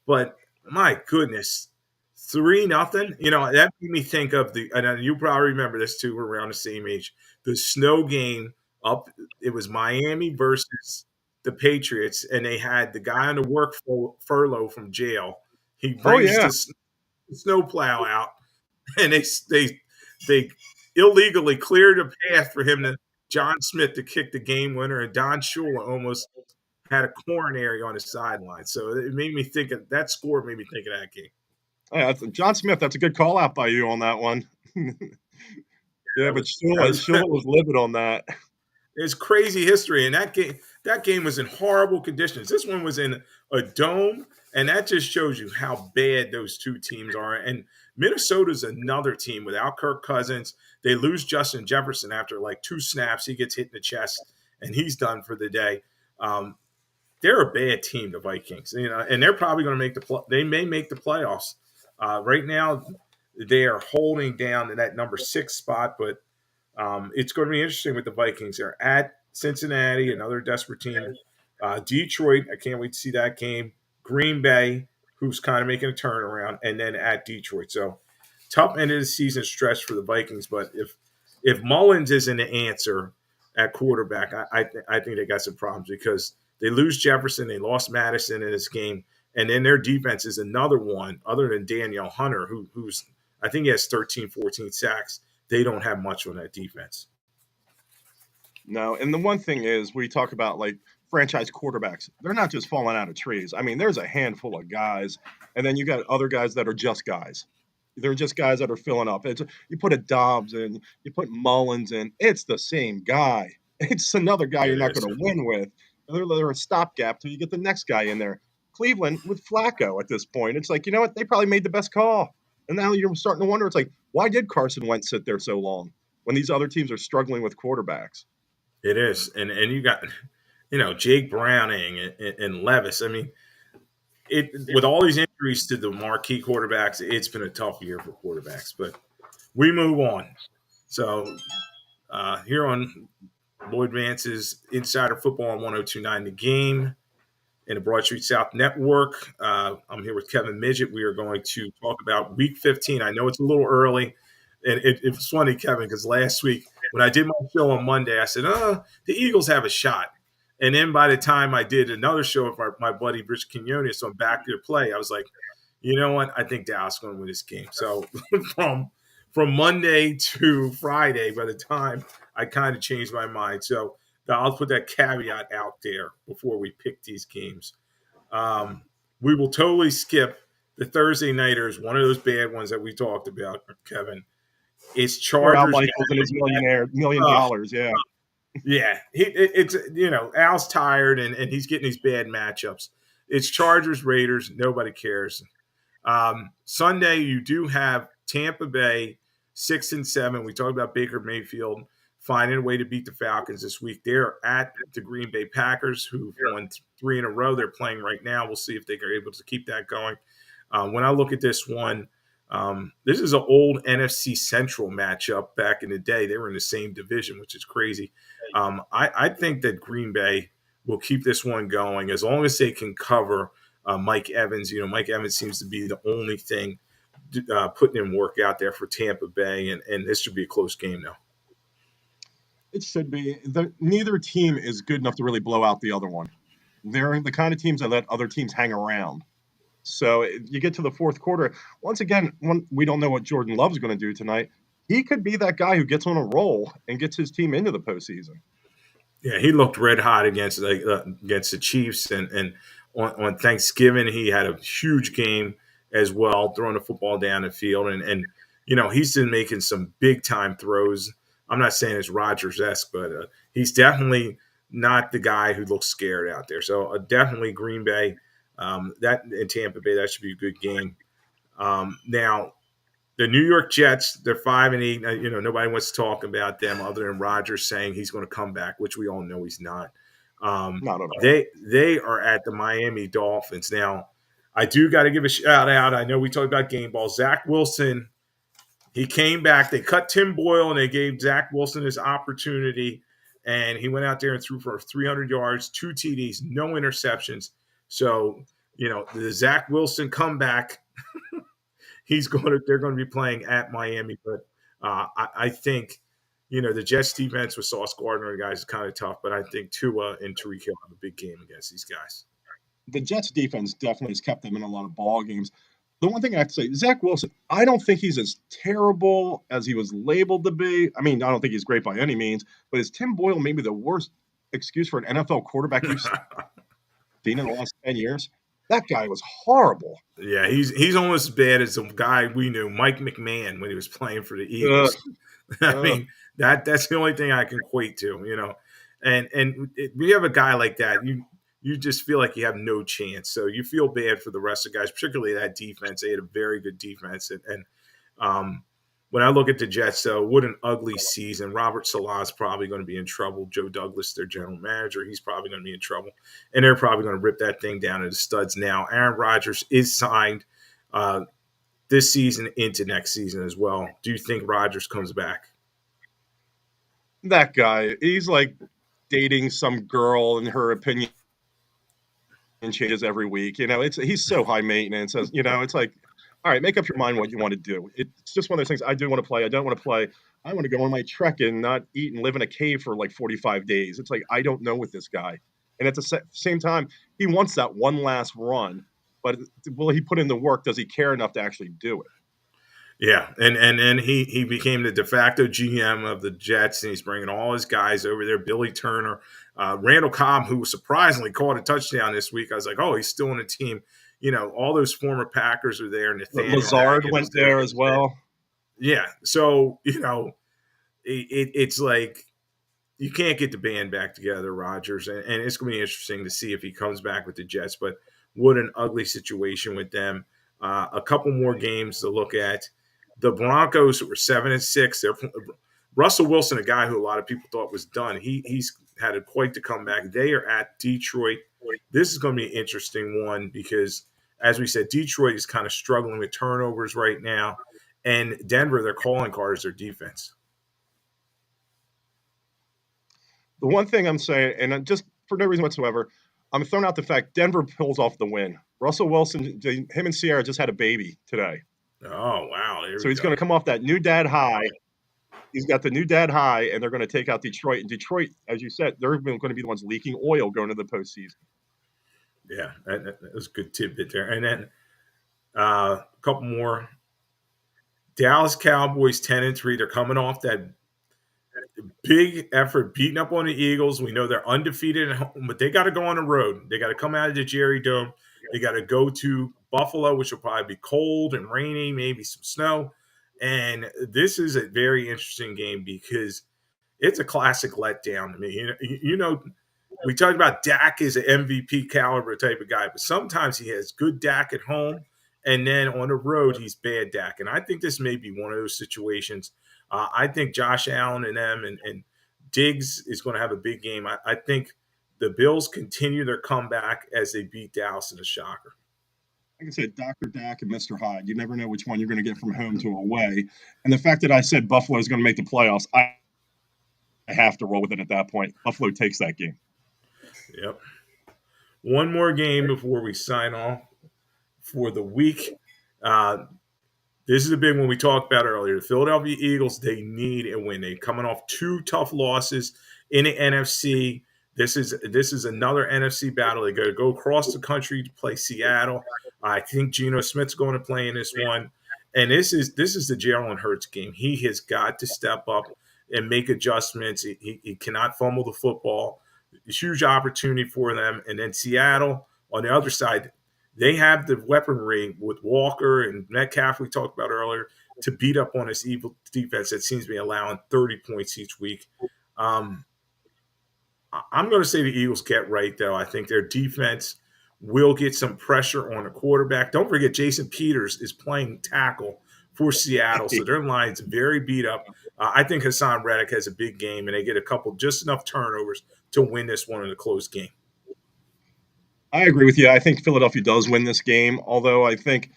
but my goodness, 3-0. That made me think of and you probably remember this too. We're around the same age. The snow game up. It was Miami versus the Patriots, and they had the guy on the work furlough from jail. He Oh brings yeah. the snowplow out, and they illegally cleared a path for him to John Smith to kick the game winner, and Don Shula almost had a coronary on his sideline. So it made me think of that score. Made me think of that game. Yeah, John Smith. That's a good call out by you on that one. Yeah, That but was, that was Shula was livid on that. It's crazy history, and that game was in horrible conditions. This one was in a dome, and that just shows you how bad those two teams are. And Minnesota's another team without Kirk Cousins. They lose Justin Jefferson after like 2 snaps. He gets hit in the chest, and he's done for the day. Um, they're a bad team, the Vikings, and they're probably going to make they may make the playoffs. Right now, they are holding down in that number 6 spot, but it's going to be interesting with the Vikings. They're at Cincinnati, another desperate team. Detroit, I can't wait to see that game. Green Bay, who's kind of making a turnaround, and then at Detroit. So tough end of the season stretch for the Vikings. But if Mullins isn't the answer at quarterback, I think they got some problems because they lose Jefferson, they lost Madison in this game, and then their defense is another one other than Daniel Hunter, who's I think he has 13, 14 sacks. They don't have much on that defense. No, and the one thing is we talk about like franchise quarterbacks. They're not just falling out of trees. I mean, there's a handful of guys, and then you got other guys that are just guys. They're just guys that are filling up. You put a Dobbs in, you put Mullins in. It's the same guy. It's another guy you're It not is. going to win with. They're a stopgap till you get the next guy in there. Cleveland with Flacco at this point, it's like you know what? They probably made the best call, and now you're starting to wonder. It's like why did Carson Wentz sit there so long when these other teams are struggling with quarterbacks? It is, and you got Jake Browning and Levis. I mean, it with all these injuries to the marquee quarterbacks, it's been a tough year for quarterbacks. But we move on. So here on Lloyd Vance's Insider Football on 102.9 The Game in the Broad Street South Network. I'm here with Kevin Midgette. We are going to talk about Week 15. I know it's a little early, and it's funny, Kevin, because last week when I did my show on Monday, I said, the Eagles have a shot. And then by the time I did another show with my buddy Rich Quinones on Back to the Play, I was like, you know what? I think Dallas is going to win this game. So from Monday to Friday, by the time I kind of changed my mind. So I'll put that caveat out there before we pick these games. Um, we will totally skip the Thursday nighters, one of those bad ones that we talked about, Kevin. It's Poor Al Chargers. Michaels and his million Uh, dollars. Yeah. yeah, it's Al's tired and he's getting these bad matchups. It's Chargers Raiders. Nobody cares. Sunday you do have Tampa Bay 6-7. We talked about Baker Mayfield finding a way to beat the Falcons this week. They're at the Green Bay Packers, who've won 3 in a row. They're playing right now. We'll see if they are able to keep that going. When I look at this one, this is an old NFC Central matchup back in the day. They were in the same division, which is crazy. I think that Green Bay will keep this one going as long as they can cover Mike Evans. Mike Evans seems to be the only thing putting in work out there for Tampa Bay, and this should be a close game now. It should be. Neither team is good enough to really blow out the other one. They're the kind of teams that let other teams hang around. So you get to the fourth quarter. Once again, we don't know what Jordan Love's going to do tonight. He could be that guy who gets on a roll and gets his team into the postseason. Yeah, he looked red hot against the Chiefs, and on Thanksgiving he had a huge game as well, throwing the football down the field, and he's been making some big time throws. I'm not saying it's Rodgers esque, but he's definitely not the guy who looks scared out there. So definitely Green Bay, that in Tampa Bay, that should be a good game. Now the New York Jets, they're 5-8. Nobody wants to talk about them other than Rodgers saying he's going to come back, which we all know he's not. Not at all. They are at the Miami Dolphins now. I do got to give a shout out. I know we talked about game ball. Zach Wilson, he came back. They cut Tim Boyle and they gave Zach Wilson his opportunity, and he went out there and threw for 300 yards, 2 TDs, no interceptions. So the Zach Wilson comeback. They're going to be playing at Miami, but I think the Jets defense with Sauce Gardner and guys is kind of tough, but I think Tua and Tyreek Hill have a big game against these guys. The Jets defense definitely has kept them in a lot of ball games. The one thing I have to say, Zach Wilson, I don't think he's as terrible as he was labeled to be. I mean, I don't think he's great by any means, but is Tim Boyle maybe the worst excuse for an NFL quarterback you've seen in the last 10 years? That guy was horrible. Yeah, he's almost as bad as the guy we knew, Mike McMahon, when he was playing for the Eagles. I mean, that's the only thing I can equate to, And we have a guy like that, you just feel like you have no chance. So you feel bad for the rest of the guys, particularly that defense. They had a very good defense, and when I look at the Jets, though, what an ugly season. Robert Salah is probably going to be in trouble. Joe Douglas, their general manager, he's probably going to be in trouble. And they're probably going to rip that thing down to the studs now. Aaron Rodgers is signed this season into next season as well. Do you think Rodgers comes back? That guy, he's like dating some girl and her opinion changes every week. He's so high maintenance. It's like, all right, make up your mind what you want to do. It's just one of those things. I do want to play. I don't want to play. I want to go on my trek and not eat and live in a cave for like 45 days. It's like, I don't know with this guy. And at the same time, he wants that one last run. But will he put in the work? Does he care enough to actually do it? Yeah, and he became the de facto GM of the Jets, and he's bringing all his guys over there. Billy Turner, Randall Cobb, who surprisingly caught a touchdown this week. I was like, oh, he's still on the team. All those former Packers are there. Nathaniel Lazard went there as well. Yeah, so it's like you can't get the band back together, Rodgers, and it's going to be interesting to see if he comes back with the Jets. But what an ugly situation with them. A couple more games to look at. The Broncos, who were 7-6, Russell Wilson, a guy who a lot of people thought was done, he's had quite the comeback. They are at Detroit. This is going to be an interesting one because, as we said, Detroit is kind of struggling with turnovers right now, and Denver, their calling card is their defense. The one thing I'm saying, and just for no reason whatsoever, I'm throwing out the fact Denver pulls off the win. Russell Wilson, him and Sierra just had a baby today. Oh, wow. So he's going to come off that new dad high. He's got the new dad high, and they're going to take out Detroit. And Detroit, as you said, they're going to be the ones leaking oil going to the postseason. Yeah, that was a good tidbit there. And then a couple more. Dallas Cowboys 10-3. They're coming off that big effort beating up on the Eagles. We know they're undefeated at home, but they got to go on the road. They got to come out of the Jerry Dome. They got to go to Buffalo, which will probably be cold and rainy, maybe some snow. And this is a very interesting game because it's a classic letdown to me. We talked about Dak as an MVP caliber type of guy, but sometimes he has good Dak at home, and then on the road, he's bad Dak. And I think this may be one of those situations. I think Josh Allen and them and Diggs is going to have a big game. I think the Bills continue their comeback as they beat Dallas in a shocker. Like I said, Dr. Dak and Mr. Hyde. You never know which one you're going to get from home to away. And the fact that I said Buffalo is going to make the playoffs, I have to roll with it at that point. Buffalo takes that game. Yep. One more game before we sign off for the week. This is a big one we talked about earlier. The Philadelphia Eagles, they need a win. They're coming off 2 tough losses in the NFC. This is another NFC battle. They got to go across the country to play Seattle. I think Geno Smith's going to play in this one. And this is the Jalen Hurts game. He has got to step up and make adjustments. He cannot fumble the football. It's a huge opportunity for them. And then Seattle on the other side, they have the weaponry with Walker and Metcalf we talked about earlier to beat up on this evil defense that seems to be allowing 30 points each week. I'm going to say the Eagles get right, though. I think their defense will get some pressure on the quarterback. Don't forget, Jason Peters is playing tackle for Seattle, so their line's very beat up. I think Hassan Reddick has a big game, and they get a couple, just enough turnovers to win this one in a close game. I agree with you. I think Philadelphia does win this game, although I think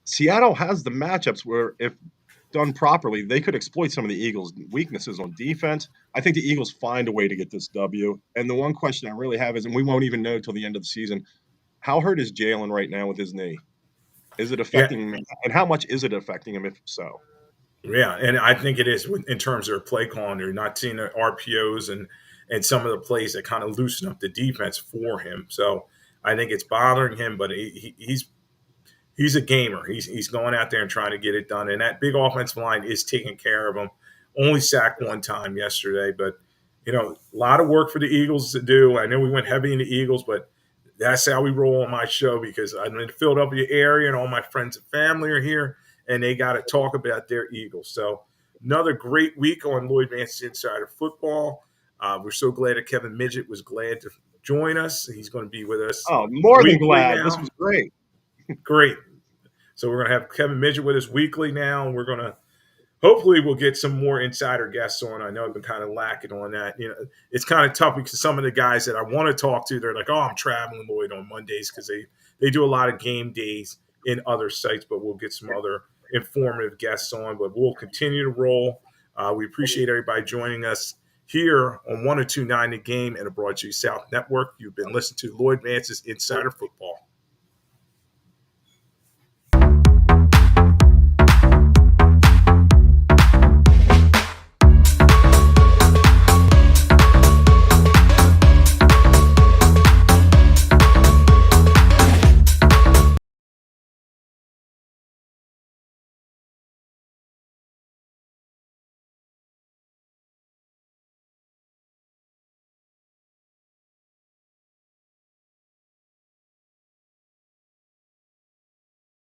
Seattle has the matchups where, if done properly, they could exploit some of the Eagles' weaknesses on defense. I think the Eagles find a way to get this W. And the one question I really have is, and we won't even know till the end of the season, how hurt is Jalen right now with his knee? Is it affecting him? And how much is it affecting him, if so? Yeah, and I think it is in terms of their play calling. They're not seeing the RPOs and some of the plays that kind of loosen up the defense for him. So I think it's bothering him, but he's a gamer. He's going out there and trying to get it done. And that big offensive line is taking care of him. Only sacked one time yesterday, but a lot of work for the Eagles to do. I know we went heavy in the Eagles, but that's how we roll on my show because I'm in the Philadelphia area and all my friends and family are here, and they got to talk about their Eagles. So another great week on Lloyd Vance's Insider Football. We're so glad that Kevin Midgette was glad to join us. He's going to be with us. Oh, more than glad. Now. This was great. Great. So we're going to have Kevin Midgette with us weekly now, and we're going to hopefully we'll get some more insider guests on. I know I've been kind of lacking on that. It's kind of tough because some of the guys that I want to talk to, they're like, oh, I'm traveling Lloyd on Mondays because they do a lot of game days in other sites, but we'll get some other informative guests on. But we'll continue to roll. We appreciate everybody joining us here on 102.9 The Game and the Broad Street South Network. You've been listening to Lloyd Vance's Insider Football.